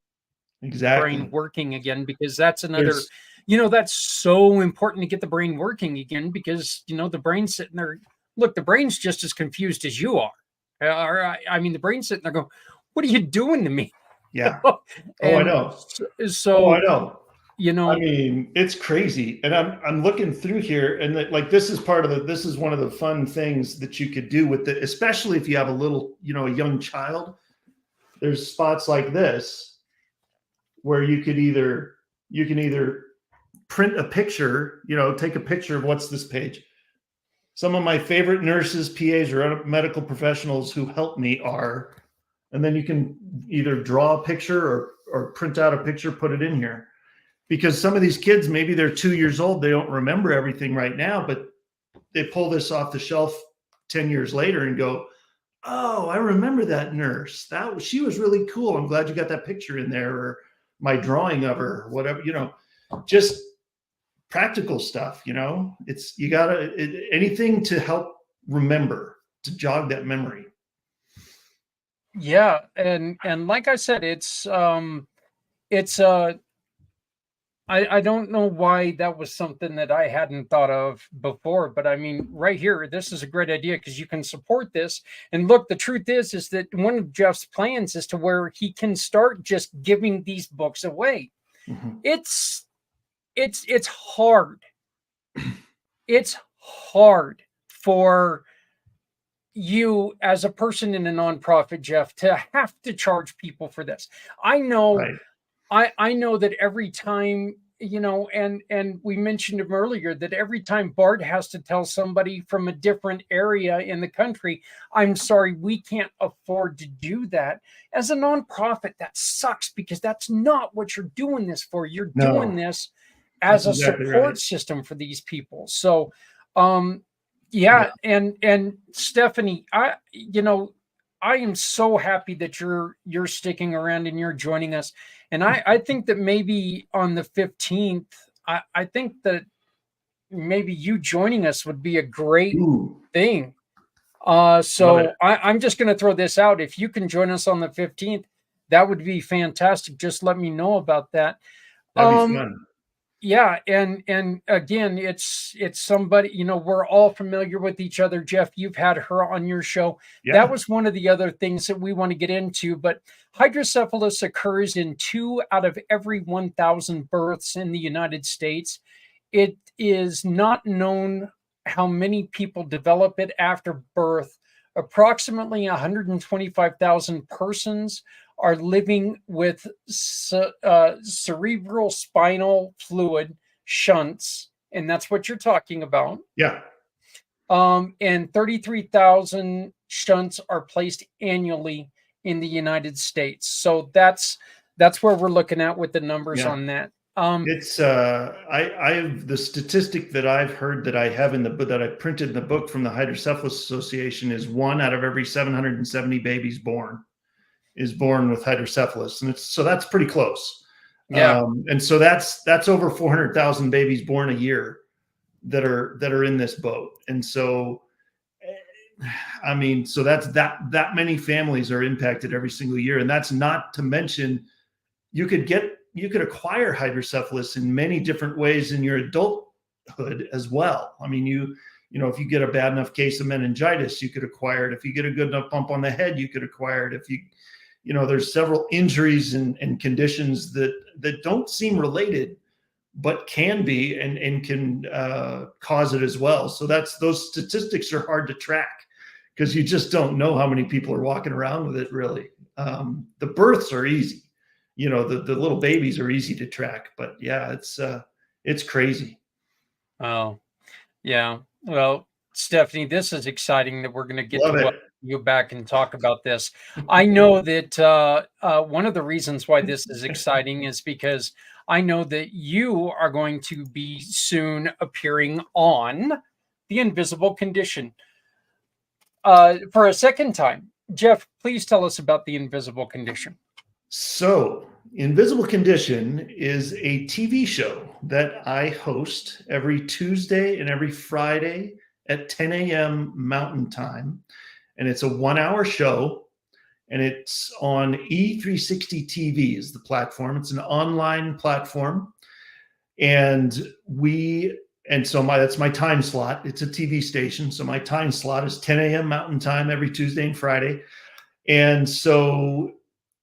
brain working again, because that's another, that's so important to get the brain working again, because, the brain's sitting there. Look, the brain's just as confused as you are. I mean, the brain's sitting there going, what are you doing to me? Yeah. I know. So, I know. I mean, it's crazy. And I'm looking through here, and this is one of the fun things that you could do with especially if you have a little, a young child. There's spots like this where you can either print a picture, take a picture of what's this page. Some of my favorite nurses, PAs, or medical professionals who help me are, and then you can either draw a picture or print out a picture, put it in here. Because some of these kids, maybe they're 2 years old, they don't remember everything right now, but they pull this off the shelf 10 years later and go, oh, I remember that nurse. She was really cool. I'm glad you got that picture in there, or my drawing of her, or whatever, just practical stuff, it's, anything to help remember, to jog that memory. Yeah. And like I said, I don't know why that was something that I hadn't thought of before, but I mean, right here, this is a great idea, because you can support this. And look, the truth is that one of Jeff's plans is to where he can start just giving these books away. Mm-hmm. It's hard. It's hard for you as a person in a nonprofit, Jeff, to have to charge people for this. I know. Right. I know that every time, and we mentioned him earlier, that every time Bart has to tell somebody from a different area in the country, I'm sorry, we can't afford to do that. As a nonprofit, that sucks, because that's not what you're doing this for. You're doing this as a support system for these people. So, yeah. And Stephanie, I am so happy that you're sticking around and you're joining us. And I think that maybe on the 15th, I think that maybe you joining us would be a great thing. So I'm just going to throw this out. If you can join us on the 15th, that would be fantastic. Just let me know about that. That'd be fun. Yeah. And again, it's somebody, we're all familiar with each other. Jeff, you've had her on your show. Yeah. That was one of the other things that we want to get into, but hydrocephalus occurs in 2 out of every 1,000 births in the United States. It is not known how many people develop it after birth. Approximately 125,000 persons are living with cerebral spinal fluid shunts, and that's what you're talking about. Yeah. And 33,000 shunts are placed annually in the United States. So that's where we're looking at with the numbers on that. It's I've the statistic that I've heard that I have in the book that I printed in the book from the Hydrocephalus Association is 1 out of every 770 babies born is born with hydrocephalus, and so that's pretty close. Yeah. And so that's over 400,000 babies born a year that are in this boat, and so I mean, so that's that many families are impacted every single year, and that's not to mention you could acquire hydrocephalus in many different ways in your adulthood as well. I mean, you know, if you get a bad enough case of meningitis, you could acquire it. If you get a good enough bump on the head, you could acquire it. If you know, there's several injuries and conditions that don't seem related, but can be and can cause it as well. So those statistics are hard to track because you just don't know how many people are walking around with it really. The births are easy. You know, the little babies are easy to track, but yeah, it's crazy. Oh, yeah. Well, Stephanie, this is exciting that we're going to get Love to it. welcome you back and talk about this. I know that one of the reasons why this is exciting is because I know that you are going to be soon appearing on The Invisible Condition for a second time. Jeff, please tell us about The Invisible Condition. So, Invisible Condition is a TV show that I host every Tuesday and every Friday at 10 a.m. Mountain Time. And it's a 1-hour show, and it's on E360 TV is the platform. It's an online platform. And so that's my time slot. It's a TV station. So my time slot is 10 a.m. Mountain Time every Tuesday and Friday. And so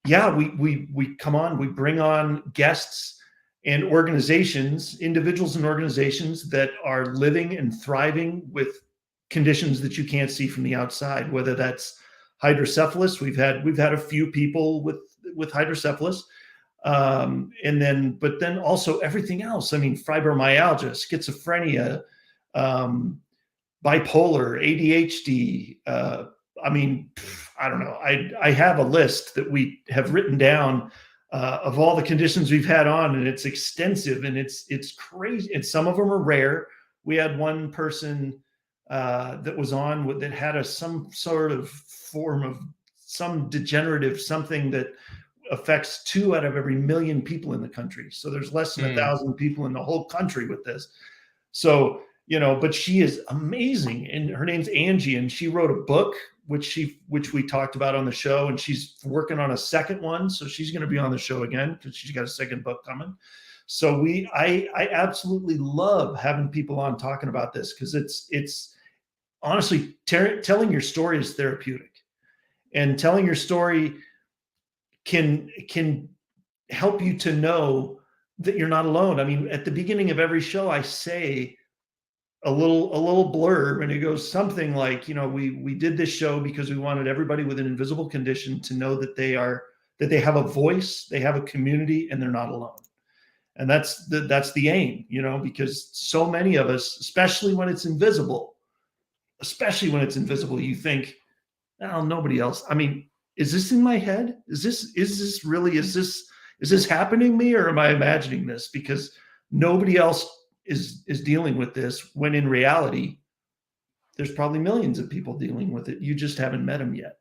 yeah, we come on, we bring on guests and organizations, individuals and organizations that are living and thriving with conditions that you can't see from the outside, whether that's hydrocephalus. We've had a few people with hydrocephalus. But then also everything else. I mean, fibromyalgia, schizophrenia, bipolar, ADHD, I mean, I don't know. I have a list that we have written down of all the conditions we've had on, and it's extensive and it's crazy. And some of them are rare. We had one person that was on that had some sort of form of some degenerative something that affects 2 out of every million people in the country. So there's less than 1,000 people in the whole country with this. So, you know, but she is amazing, and her name's Angie, and she wrote a book which we talked about on the show, and she's working on a second one, so she's going to be on the show again because she's got a second book coming. So I absolutely love having people on talking about this because it's honestly telling your story is therapeutic, and telling your story can help you to know that you're not alone. I mean, at the beginning of every show, I say a little blurb, and it goes something like, you know, we did this show because we wanted everybody with an invisible condition to know that they have a voice, they have a community, and they're not alone. And that's the aim, you know, because so many of us, especially when it's invisible, you think, oh, nobody else. I mean, is this in my head? Is this happening to me, or am I imagining this? Because nobody else is dealing with this, when in reality, there's probably millions of people dealing with it. You just haven't met them yet.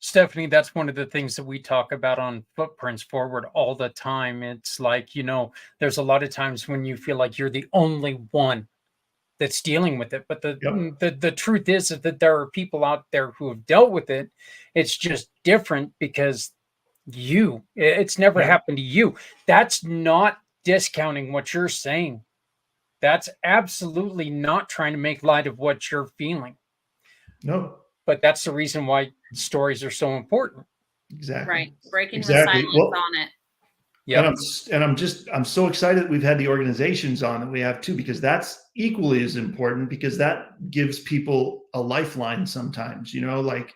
Stephanie, that's one of the things that we talk about on Footprints Forward all the time. It's like, you know, there's a lot of times when you feel like you're the only one that's dealing with it. But the truth is that there are people out there who have dealt with it. It's just different because it's never happened to you. That's not discounting what you're saying. That's absolutely not trying to make light of what you're feeling. No. But that's the reason why stories are so important. Exactly. Right. Breaking the silence on it. Yeah. And I'm so excited that we've had the organizations on that we have too, because that's equally as important, because that gives people a lifeline sometimes, you know, like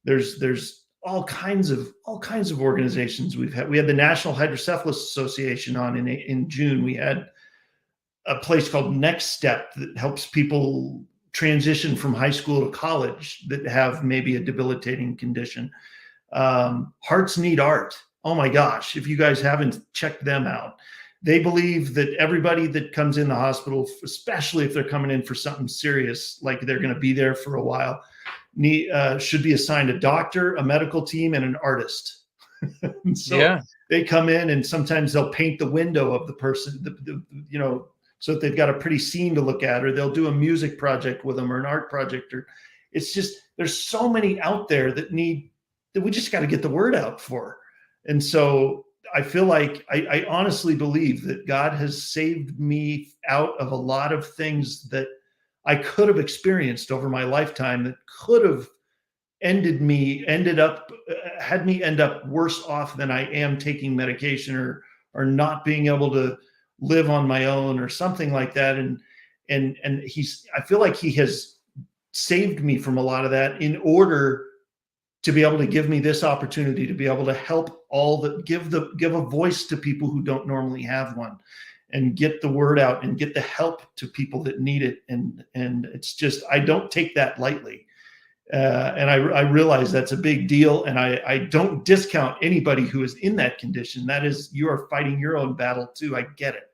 there's all kinds of organizations we've had. We had the National Hydrocephalus Association on in June. We had a place called Next Step that helps people transition from high school to college that have maybe a debilitating condition. Hearts Need Art. Oh my gosh, if you guys haven't checked them out, they believe that everybody that comes in the hospital, especially if they're coming in for something serious, like they're going to be there for a while, should be assigned a doctor, a medical team, and an artist. And so they come in, and sometimes they'll paint the window of the person, so that they've got a pretty scene to look at, or they'll do a music project with them or an art project. Or it's just, there's so many out there that we just got to get the word out for. And so I feel like I honestly believe that God has saved me out of a lot of things that I could have experienced over my lifetime that could have had me end up worse off than I am taking medication or not being able to live on my own or something like that. And I feel like he has saved me from a lot of that in order to be able to give me this opportunity to be able to help give a voice to people who don't normally have one, and get the word out and get the help to people that need it. And it's just, I don't take that lightly. And I realize that's a big deal. And I don't discount anybody who is in that condition. That is, you are fighting your own battle too. I get it.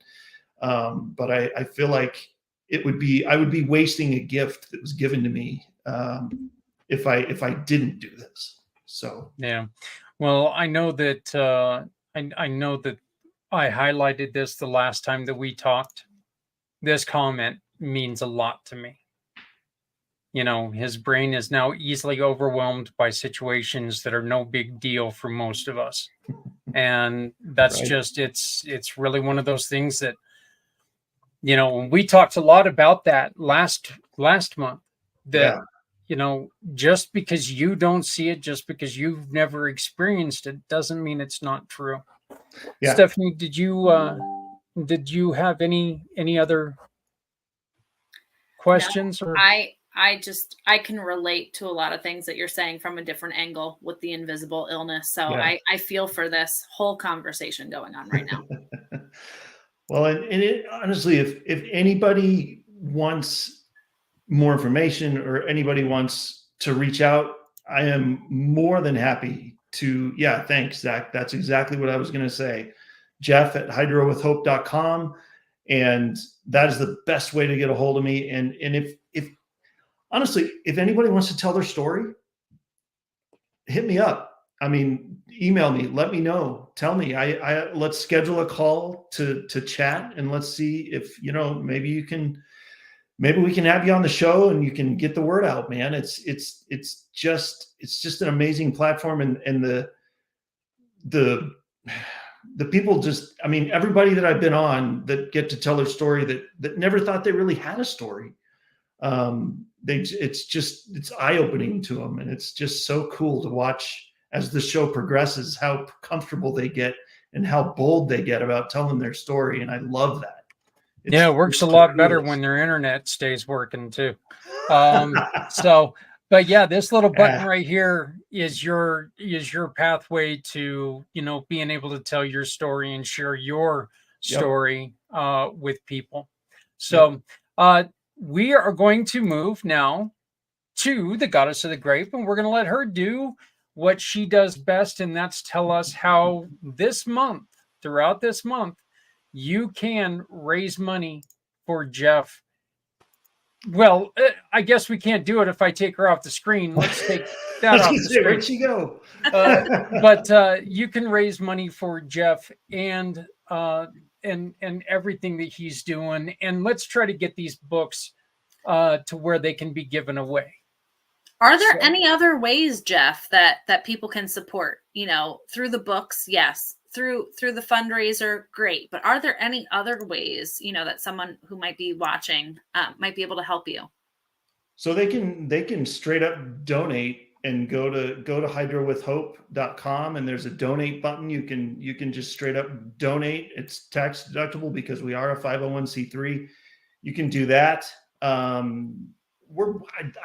But I feel like I would be wasting a gift that was given to me if I didn't do this. So yeah, well, I know that I know that I highlighted this the last time that we talked. This comment means a lot to me. His brain is now easily overwhelmed by situations that are no big deal for most of us. And that's right. just, it's really one of those things that, we talked a lot about that last month, that, just because you don't see it, just because you've never experienced it, doesn't mean it's not true. Yeah. Stephanie, did you have any other questions? No, or I can relate to a lot of things that you're saying from a different angle with the invisible illness. So I feel for this whole conversation going on right now. Well, and honestly, if anybody wants more information or anybody wants to reach out, I am more than happy to. Yeah, thanks, Zach. That's exactly what I was going to say. Jeff at hydrowithhope.com. And that is the best way to get a hold of me. And if honestly, if anybody wants to tell their story, hit me up. I mean, email me, let me know, tell me. Let's schedule a call to chat, and let's see if, maybe we can have you on the show and you can get the word out, man. It's just an amazing platform. And the people just, I mean, everybody that I've been on that get to tell their story that never thought they really had a story. It's eye-opening to them. And it's just so cool to watch as the show progresses, how comfortable they get and how bold they get about telling their story. And I love that. It works a lot better when their internet stays working too. But yeah, this little button right here is your pathway to, being able to tell your story and share your story with people. So we are going to move now to the Goddess of the Grape, and we're going to let her do what she does best, and that's tell us how throughout this month, you can raise money for Jeff. Well, I guess we can't do it if I take her off the screen. Let's take that off the screen. Where'd she go? But you can raise money for Jeff and everything that he's doing. And let's try to get these books to where they can be given away. Are there any other ways, Jeff, that people can support? Through the books, yes. Through the fundraiser, great. But are there any other ways, that someone who might be watching might be able to help you? So they can straight up donate and go to hydrowithhope.com, and there's a donate button. You can just straight up donate. It's tax deductible because we are a 501c3. You can do that.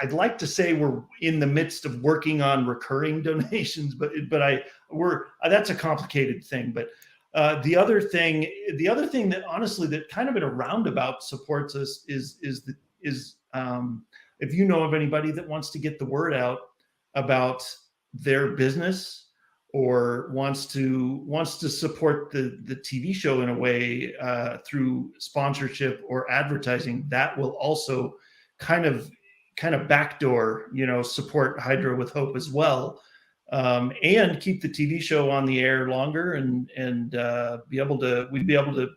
I'd like to say we're in the midst of working on recurring donations, but that's a complicated thing. But the other thing that honestly that kind of in a roundabout supports us is if you know of anybody that wants to get the word out about their business or wants to support the TV show in a way through sponsorship or advertising, that will also kind of backdoor, support Hydro with Hope as well, and keep the TV show on the air longer, and we'd be able to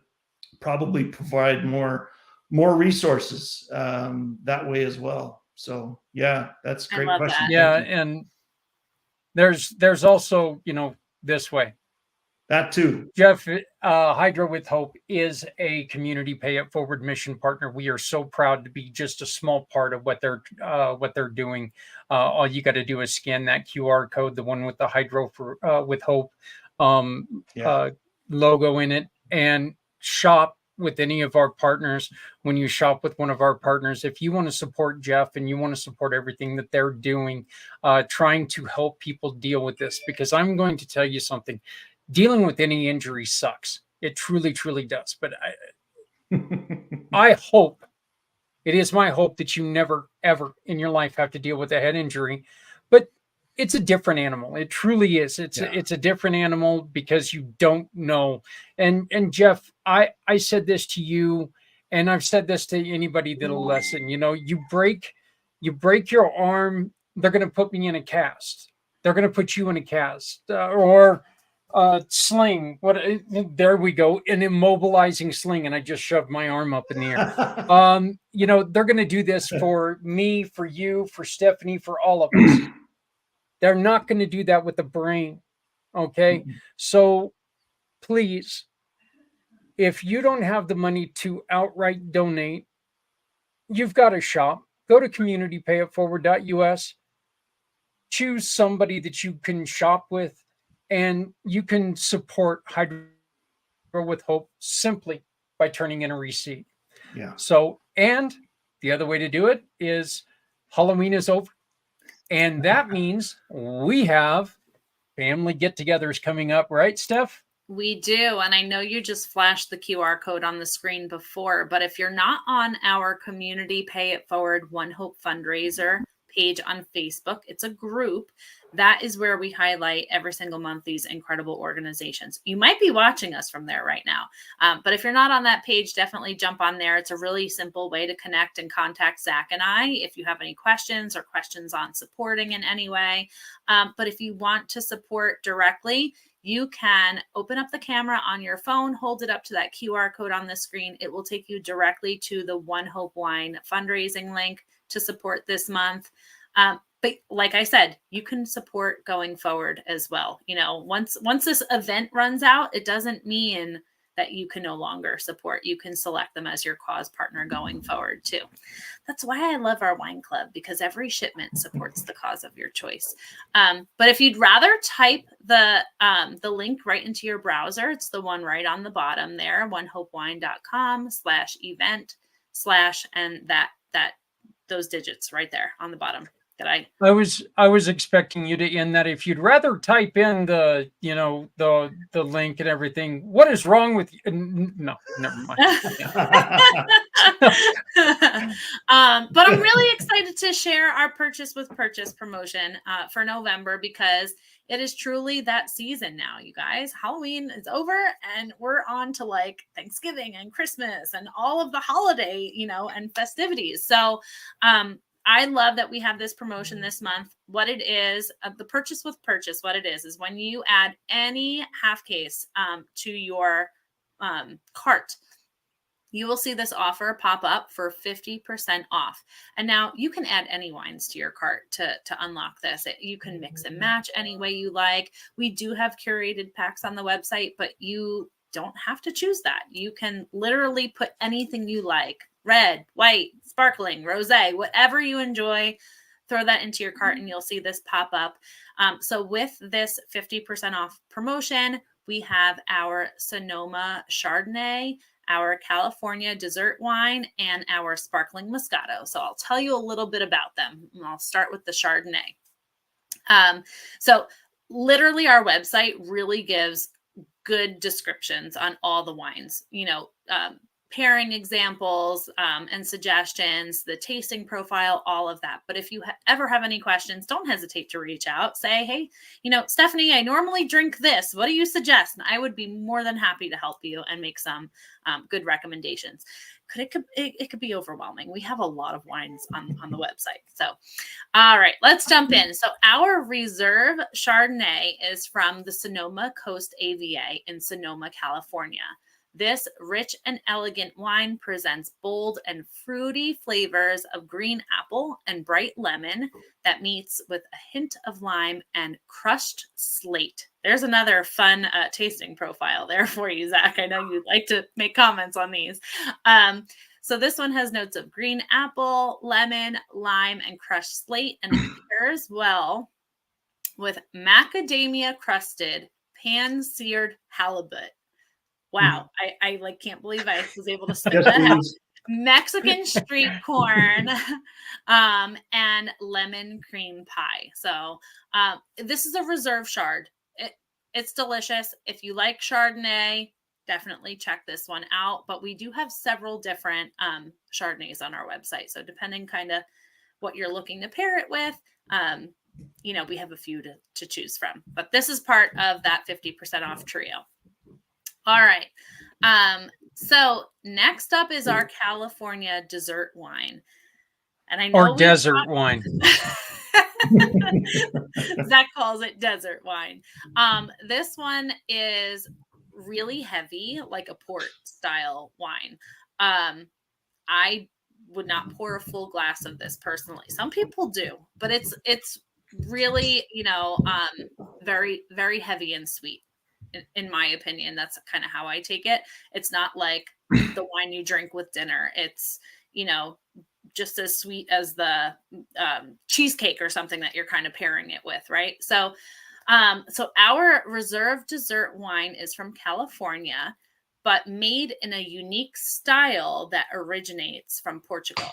probably provide more resources that way as well. So yeah, that's a great question. Yeah, and there's also, this way. That too. Jeff, Hydro with Hope is a community pay it forward mission partner. We are so proud to be just a small part of what they're doing. All you got to do is scan that QR code, the one with the Hydro with Hope logo in it, and shop with any of our partners. When you shop with one of our partners, if you want to support Jeff and you want to support everything that they're doing, trying to help people deal with this, because I'm going to tell you something. Dealing with any injury sucks. It truly, truly does. But I hope, it is my hope that you never, ever in your life have to deal with a head injury. But it's a different animal. It truly is. It's a different animal because you don't know. And Jeff, I said this to you, and I've said this to anybody that'll listen. You break your arm, they're going to put me in a cast. They're going to put you in a cast, or sling. There we go, an immobilizing sling, and I just shoved my arm up in the air. They're going to do this for me, for you, for Stephanie, for all of us. They're not going to do that with the brain. Okay. So please, if you don't have the money to outright donate, you've got to shop. Go to communitypayitforward.us, choose somebody that you can shop with, and you can support Hydro with Hope simply by turning in a receipt. Yeah. So, and the other way to do it is Halloween is over. And that means we have family get-togethers coming up, right, Steph? We do. And I know you just flashed the QR code on the screen before, but if you're not on our Community Pay It Forward One Hope fundraiser page on Facebook, it's a group. That is where we highlight every single month these incredible organizations. You might be watching us from there right now. But if you're not on that page, definitely jump on there. It's a really simple way to connect and contact Zach and I if you have any questions or questions on supporting in any way. But if you want to support directly, you can open up the camera on your phone, hold it up to that QR code on the screen. It will take you directly to the One Hope Wine fundraising link to support this month. But like I said, you can support going forward as well. Once this event runs out, it doesn't mean that you can no longer support. You can select them as your cause partner going forward too. That's why I love our wine club, because every shipment supports the cause of your choice. But if you'd rather type the link right into your browser, it's the one right on the bottom there, onehopewine.com/event/ and that those digits right there on the bottom. I was expecting you to end that. If you'd rather type in the link and everything, what is wrong with you? No, never mind. But I'm really excited to share our Purchase with Purchase promotion for November, because it is truly that season now, you guys. Halloween is over and we're on to like Thanksgiving and Christmas and all of the holiday, and festivities. So I love that we have this promotion this month. What it is, the Purchase with Purchase, what it is when you add any half case to your cart, you will see this offer pop up for 50% off. And now you can add any wines to your cart to unlock this. You can mix and match any way you like. We do have curated packs on the website, but you don't have to choose that. You can literally put anything you like: red, white, sparkling, rosé, whatever you enjoy, throw that into your cart and you'll see this pop up. So with this 50% off promotion, we have our Sonoma Chardonnay, our California dessert wine, and our sparkling Moscato. So I'll tell you a little bit about them. I'll start with the Chardonnay. So literally our website really gives good descriptions on all the wines. pairing examples and suggestions, the tasting profile, all of that. But if you ever have any questions, don't hesitate to reach out. Say, hey, Stephanie, I normally drink this. What do you suggest? And I would be more than happy to help you and make some good recommendations. It could be overwhelming. We have a lot of wines on the website. So, all right, let's jump in. So our reserve Chardonnay is from the Sonoma Coast AVA in Sonoma, California. This rich and elegant wine presents bold and fruity flavors of green apple and bright lemon that meets with a hint of lime and crushed slate. There's another fun tasting profile there for you, Zach. I know you'd like to make comments on these. So this one has notes of green apple, lemon, lime, and crushed slate, and it pairs well with macadamia crusted pan-seared halibut. Wow, I can't believe I was able to spit that out. Mexican street corn and lemon cream pie. So this is a reserve Chard. It's delicious. If you like Chardonnay, definitely check this one out. But we do have several different Chardonnays on our website. So depending kind of what you're looking to pair it with, we have a few to choose from. But this is part of that 50% off trio. All right. So next up is our California dessert wine. And I know desert wine. Zach calls it desert wine. This one is really heavy, like a port style wine. I would not pour a full glass of this personally. Some people do, but it's really, very, very heavy and sweet. In my opinion, that's kind of how I take it. It's not like the wine you drink with dinner. It's, just as sweet as the cheesecake or something that you're kind of pairing it with, right? So our reserve dessert wine is from California, but made in a unique style that originates from Portugal.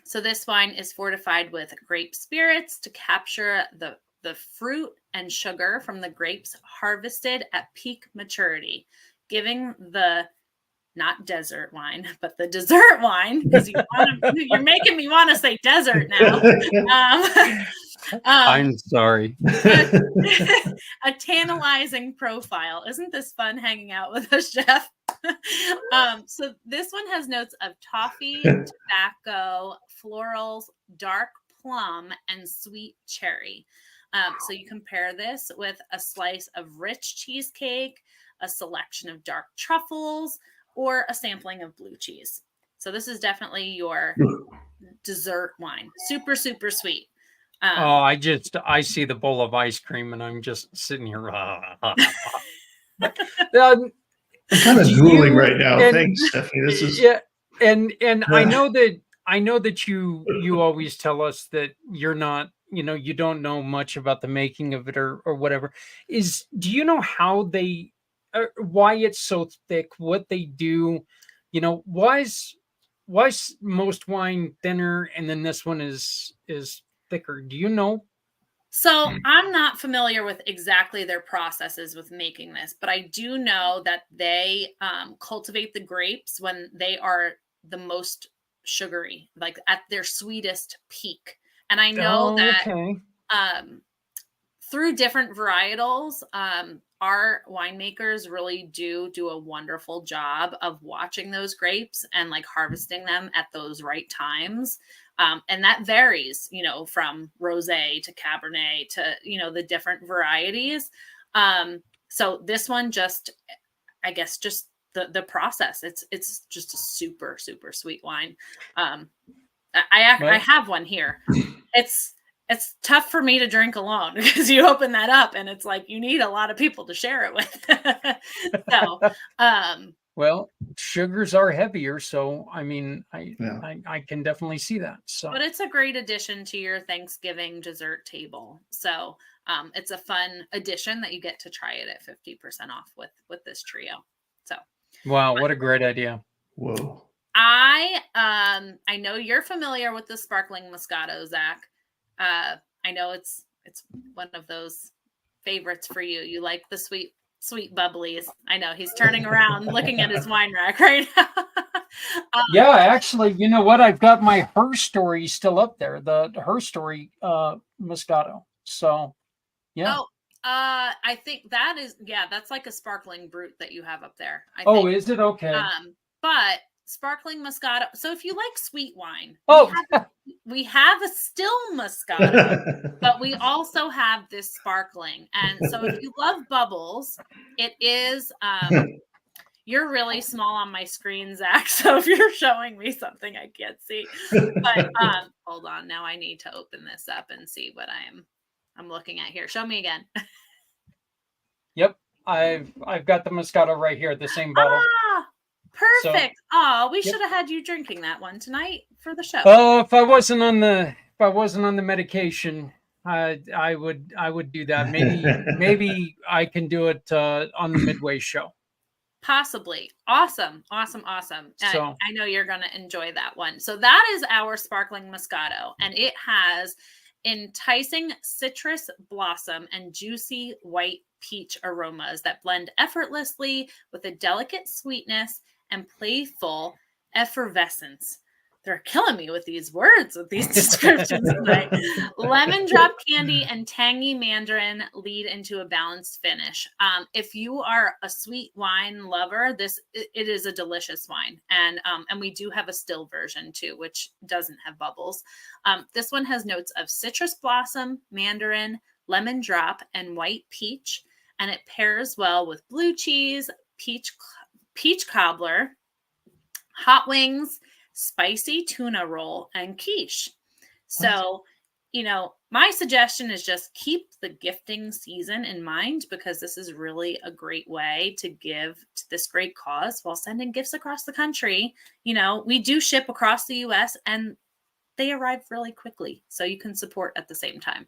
So this wine is fortified with grape spirits to capture the fruit and sugar from the grapes harvested at peak maturity, giving the not desert wine, but the dessert wine, because you're making me want to say desert now. I'm sorry. A tantalizing profile. Isn't this fun hanging out with us, Jeff? So this one has notes of toffee, tobacco, florals, dark plum, and sweet cherry. So you compare this with a slice of rich cheesecake, a selection of dark truffles, or a sampling of blue cheese. So this is definitely your dessert wine. Super, super sweet. I see the bowl of ice cream and I'm just sitting here. I'm kind of drooling right now. Thanks, Stephanie. This is and I know that you always tell us that you're not, you don't know much about the making of it or whatever. Do you know how they why it's so thick, what they do, why is most wine thinner and then this one is thicker? Do you know? So I'm not familiar with exactly their processes with making this, but I do know that they cultivate the grapes when they are the most sugary, like at their sweetest peak. And I know that through different varietals, our winemakers really do a wonderful job of watching those grapes and like harvesting them at those right times. And that varies, from rosé to Cabernet to, the different varieties. So this one I guess the process, it's just a super, super sweet wine. I have one here. It's tough for me to drink alone because you open that up and it's like you need a lot of people to share it with. So, well, sugars are heavier, so I mean, I can definitely see that. So, but it's a great addition to your Thanksgiving dessert table. So, it's a fun addition that you get to try it at 50% off with this trio. So, wow, what a great idea! Whoa. I know you're familiar with the sparkling Moscato, Zach. I know it's one of those favorites for you. You like the sweet sweet bubblies. I know he's turning around looking at his wine rack right now. Yeah, actually, you know what? I've got my Her Story still up there, the Her Story Moscato. So, yeah. Oh, I think that is, yeah, that's like a sparkling brut that you have up there. I Oh, think. is it? Okay. But sparkling Moscato. So if you like sweet wine, Oh, we have a still Moscato, but we also have this sparkling. And so if you love bubbles, it is. You're really small on my screen, Zach. So if you're showing me something I can't see, but hold on. Now I need to open this up and see what I'm looking at here. Show me again. Yep, I've got the Moscato right here, the same bottle. Ah, perfect. So, oh, we should have had you drinking that one tonight for the show. Oh, if I wasn't on the medication, I would do that. Maybe I can do it on the midway show. Possibly. Awesome. So, I know you're going to enjoy that one. So that is our sparkling Moscato, and it has enticing citrus blossom and juicy white peach aromas that blend effortlessly with a delicate sweetness and playful effervescence. They're killing me with these words, with these descriptions tonight. Lemon drop candy and tangy mandarin lead into a balanced finish. If you are a sweet wine lover, it is a delicious wine. And we do have a still version too, which doesn't have bubbles. This one has notes of citrus blossom, mandarin, lemon drop, and white peach. And it pairs well with blue cheese, peach cobbler, hot wings, spicy tuna roll, and quiche. So, my suggestion is just keep the gifting season in mind, because this is really a great way to give to this great cause while sending gifts across the country. We do ship across the US and they arrive really quickly, so you can support at the same time.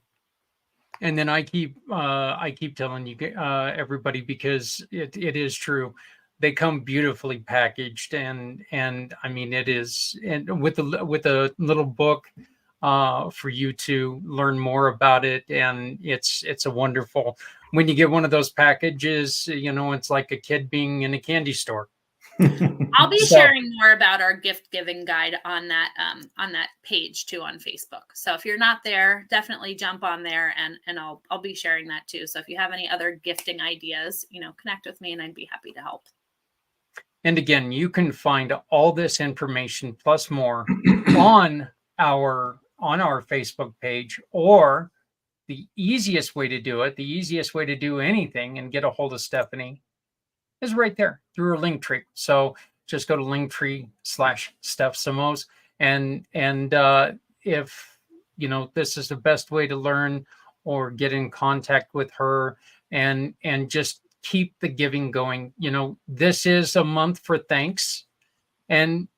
And then I keep telling you everybody, because it is true. They come beautifully packaged, and I mean, it is, and with a little book for you to learn more about it, and it's a wonderful. When you get one of those packages, it's like a kid being in a candy store. I'll be sharing more about our gift giving guide on that page too on Facebook. So if you're not there, definitely jump on there, and I'll be sharing that too. So if you have any other gifting ideas, connect with me and I'd be happy to help. And again, you can find all this information plus more on our Facebook page, or the easiest way to do it, the easiest way to do anything and get a hold of Stephanie is right there through her link tree. So just go to linktree/Steph Samos, and if this is the best way to learn or get in contact with her, and just keep the giving going. This is a month for thanks, and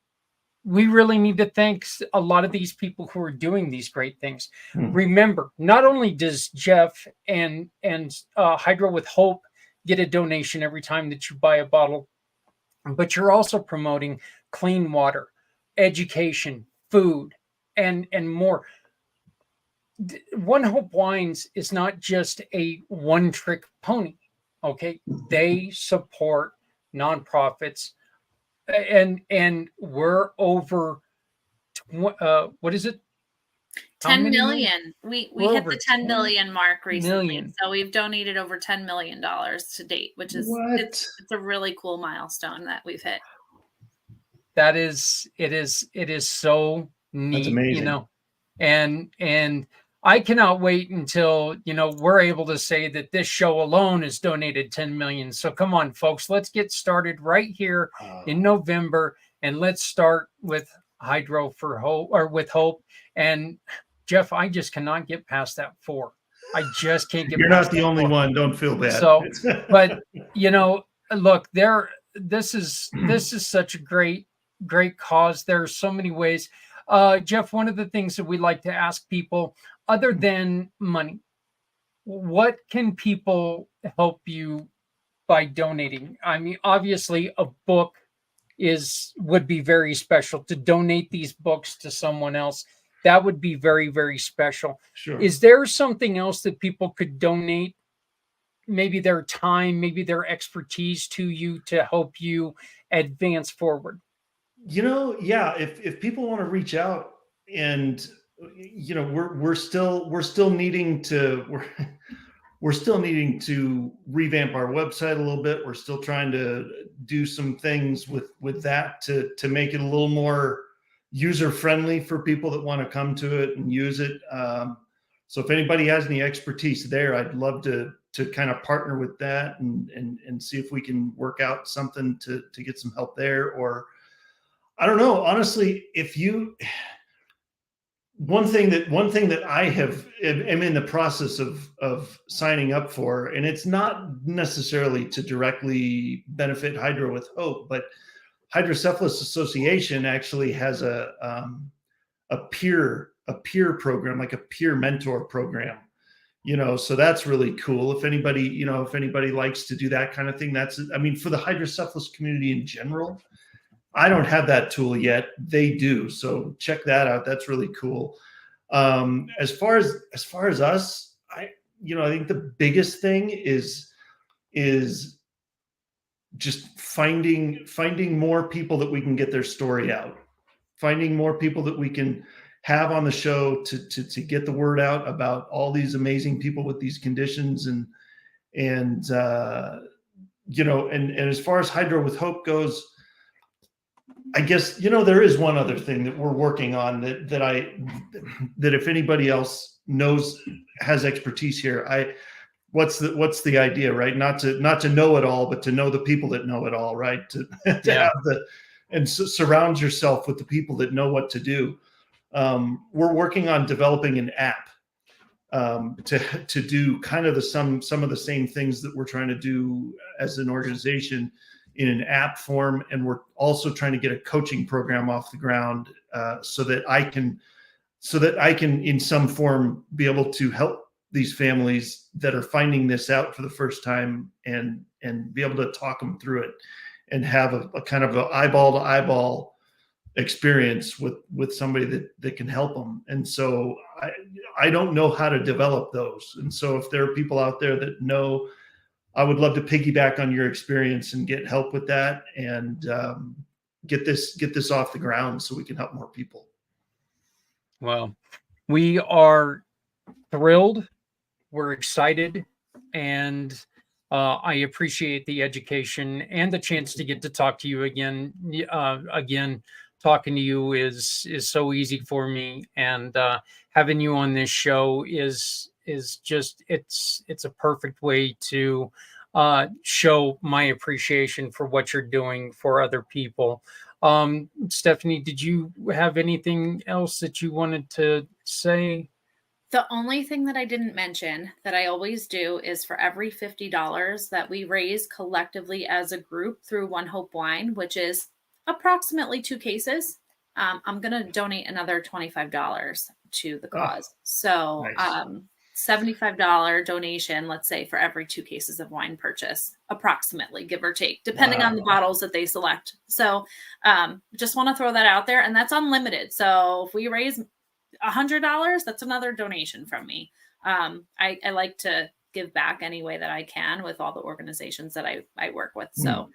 we really need to thank a lot of these people who are doing these great things. Remember, not only does Jeff and Hydro with Hope get a donation every time that you buy a bottle, but you're also promoting clean water, education, food, and more. One Hope Wines is not just a one-trick pony. Okay, they support nonprofits, and we're over. What is it? 10 million. We hit the 10 million mark recently. So we've donated over $10 million to date, which is it's a really cool milestone that we've hit. That is, it is so neat. That's amazing. And I cannot wait until, we're able to say that this show alone has donated 10 million. So come on, folks, let's get started right here in November, and let's start with Hydro for Hope, or with Hope. And Jeff, I just cannot get past that 4. I just can't get. You're not the only one. Don't feel bad. So, but look, this is such a great cause. There's so many ways. Jeff, one of the things that we like to ask people, other than money, what can people help you by donating? I mean, obviously a book would be very special. To donate these books to someone else, that would be very, very special. Sure. Is there something else that people could donate maybe their time, maybe their expertise to you to help you advance forward? Yeah, if people want to reach out, and we're still needing to we're still needing to revamp our website a little bit. We're still trying to do some things with that to make it a little more user friendly for people that want to come to it and use it. So if anybody has any expertise there, I'd love to kind of partner with that and see if we can work out something to get some help there. Or I don't know, honestly, one thing that I am in the process of signing up for, and it's not necessarily to directly benefit Hydro with Hope, but Hydrocephalus Association actually has a peer program, like a peer mentor program. So that's really cool. If anybody likes to do that kind of thing, for the hydrocephalus community in general, I don't have that tool yet. They do. So check that out. That's really cool. As far as us, I think the biggest thing is just finding more people that we can get their story out, finding more people that we can have on the show to get the word out about all these amazing people with these conditions. And as far as Hydro with Hope goes, I guess, there is one other thing that we're working on that if anybody else has expertise here, what's the idea, right? Not to know it all, but to know the people that know it all, right? And surround yourself with the people that know what to do. We're working on developing an app to do kind of some of the same things that we're trying to do as an organization in an app form. And we're also trying to get a coaching program off the ground so that I can in some form be able to help these families that are finding this out for the first time and be able to talk them through it and have a kind of an eyeball to eyeball experience with somebody that can help them. And so I don't know how to develop those. And so if there are people out there that know, I would love to piggyback on your experience and get help with that and get this off the ground so we can help more people. Well, we are thrilled. We're excited, and I appreciate the education and the chance to get to talk to you again. Talking to you is so easy for me, and having you on this show is just it's a perfect way to show my appreciation for what you're doing for other people. Stephanie, did you have anything else that you wanted to say? The only thing that I didn't mention that I always do is for every $50 that we raise collectively as a group through One Hope Wine, which is approximately 2 cases, I'm going to donate another $25 to the cause. So nice. $75 donation, let's say, for every 2 cases of wine purchase, approximately, give or take, depending on the bottles that they select. So just want to throw that out there. And that's unlimited. So if we raise $100, that's another donation from me. I like to give back any way that I can with all the organizations that I work with. So,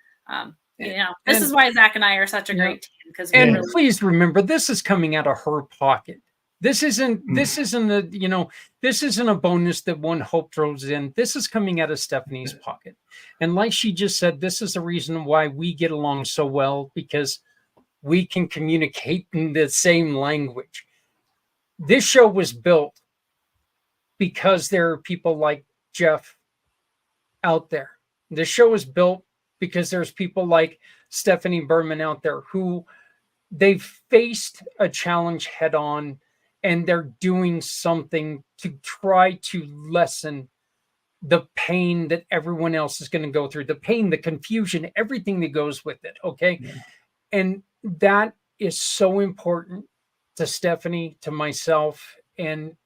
this is why Zach and I are such a great team. Because please remember, this is coming out of her pocket. This isn't a bonus that One Hope throws in. This is coming out of Stephanie's pocket. And like she just said, this is the reason why we get along so well, because we can communicate in the same language. This show was built because there are people like Jeff out there. This show was built because there's people like Stephanie Berman out there who they've faced a challenge head on, and they're doing something to try to lessen the pain that everyone else is going to go through, the pain, the confusion, everything that goes with it. Okay. Yeah. And that is so important to Stephanie, to myself. And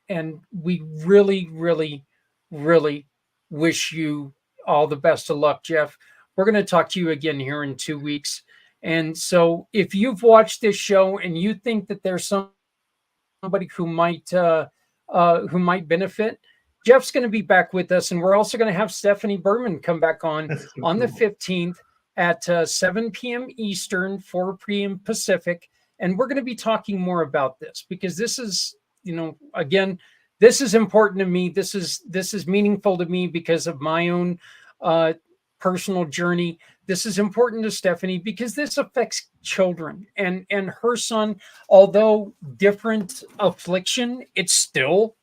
we really, really, really wish you all the best of luck, Jeff. We're going to talk to you again here in 2 weeks. And so if you've watched this show and you think that there's somebody who might benefit, Jeff's going to be back with us, and we're also going to have Stephanie Berman come back on That's so the cool. 15th at 7 p.m. Eastern, 4 p.m. Pacific. And we're going to be talking more about this because this is, again, this is important to me. This is meaningful to me because of my own personal journey. This is important to Stephanie because this affects children and her son. Although different affliction, it still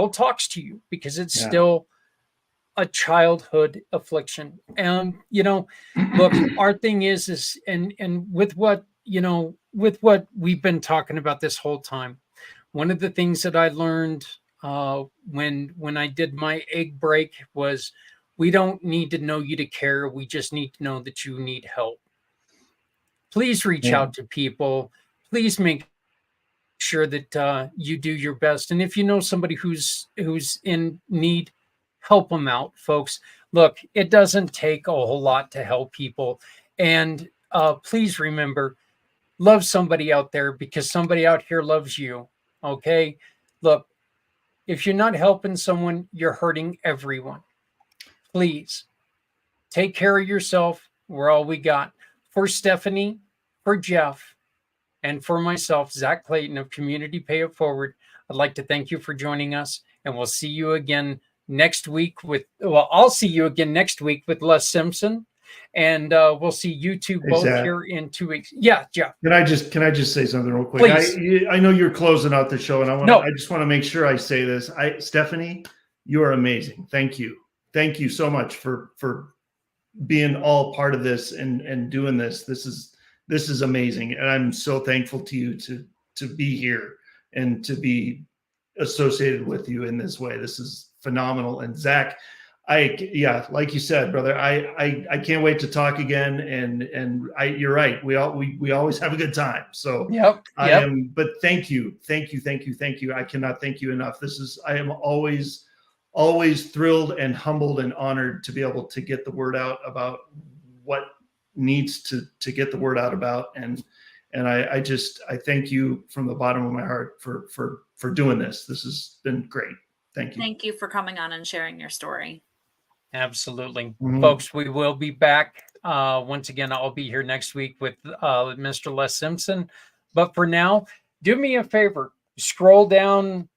talks to you because it's still a childhood affliction. And look, our thing is and with what we've been talking about this whole time, one of the things that I learned when I did my egg break was, we don't need to know you to care. We just need to know that you need help. Please reach out to people. Please make sure that you do your best. And if you know somebody who's in need, help them out, folks. Look, it doesn't take a whole lot to help people. And please remember, love somebody out there because somebody out here loves you. Okay? Look, if you're not helping someone, you're hurting everyone. Please take care of yourself. We're all we got. For Stephanie, for Jeff, and for myself, Zach Clayton of Community Pay It Forward, I'd like to thank you for joining us. And we'll see you again next week I'll see you again next week with Les Simpson. And we'll see you two both here in 2 weeks. Yeah, Jeff. Can I just say something real quick? Please. I know you're closing out the show, and I just want to make sure I say this. Stephanie, you are amazing. Thank you. Thank you so much for being all part of this and doing this. This is amazing, and I'm so thankful to you to be here and to be associated with you in this way. This is phenomenal. And Zach, like you said, brother, I can't wait to talk again. And you're right. We always have a good time. So yep. But thank you. I cannot thank you enough. I am always thrilled and humbled and honored to be able to get the word out about what needs to get the word out about. And I thank you from the bottom of my heart for doing this. This has been great. Thank you. Thank you for coming on and sharing your story. Absolutely. Folks, we will be back. Once again, I'll be here next week with Mr. Les Simpson. But for now, do me a favor, scroll down.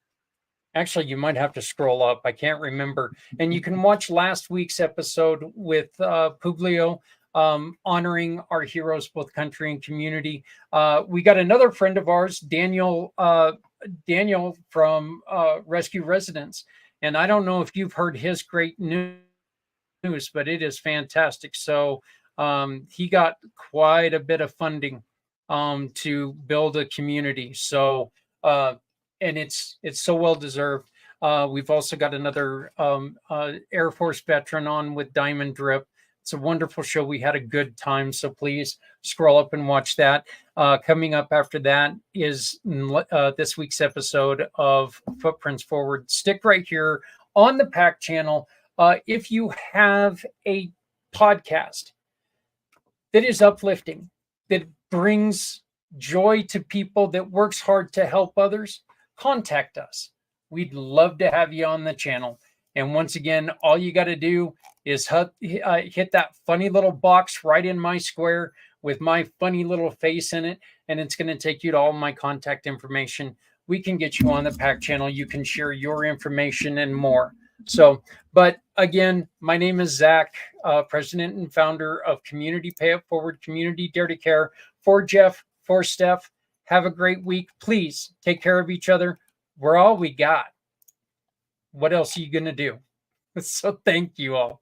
Actually, you might have to scroll up. I can't remember. And you can watch last week's episode with Publio, honoring our heroes, both country and community. We got another friend of ours, Daniel from Rescue Residents. And I don't know if you've heard his great news, but it is fantastic. So he got quite a bit of funding to build a community. So, and it's so well deserved. We've also got another Air Force veteran on with Diamond Drip. It's a wonderful show. We had a good time. So please scroll up and watch that. Coming up after that is this week's episode of Footprints Forward. Stick right here on the PAC channel. If you have a podcast that is uplifting, that brings joy to people, that works hard to help others, contact us. We'd love to have you on the channel. And once again, all you got to do is hit that funny little box right in my square with my funny little face in it, and it's going to take you to all my contact information. We can get you on the PAC channel. You can share your information and more. So, but again, my name is Zach, president and founder of Community Pay It Forward, Community Dare to Care. For Jeff, for Steph, have a great week. Please take care of each other. We're all we got. What else are you going to do? So thank you all.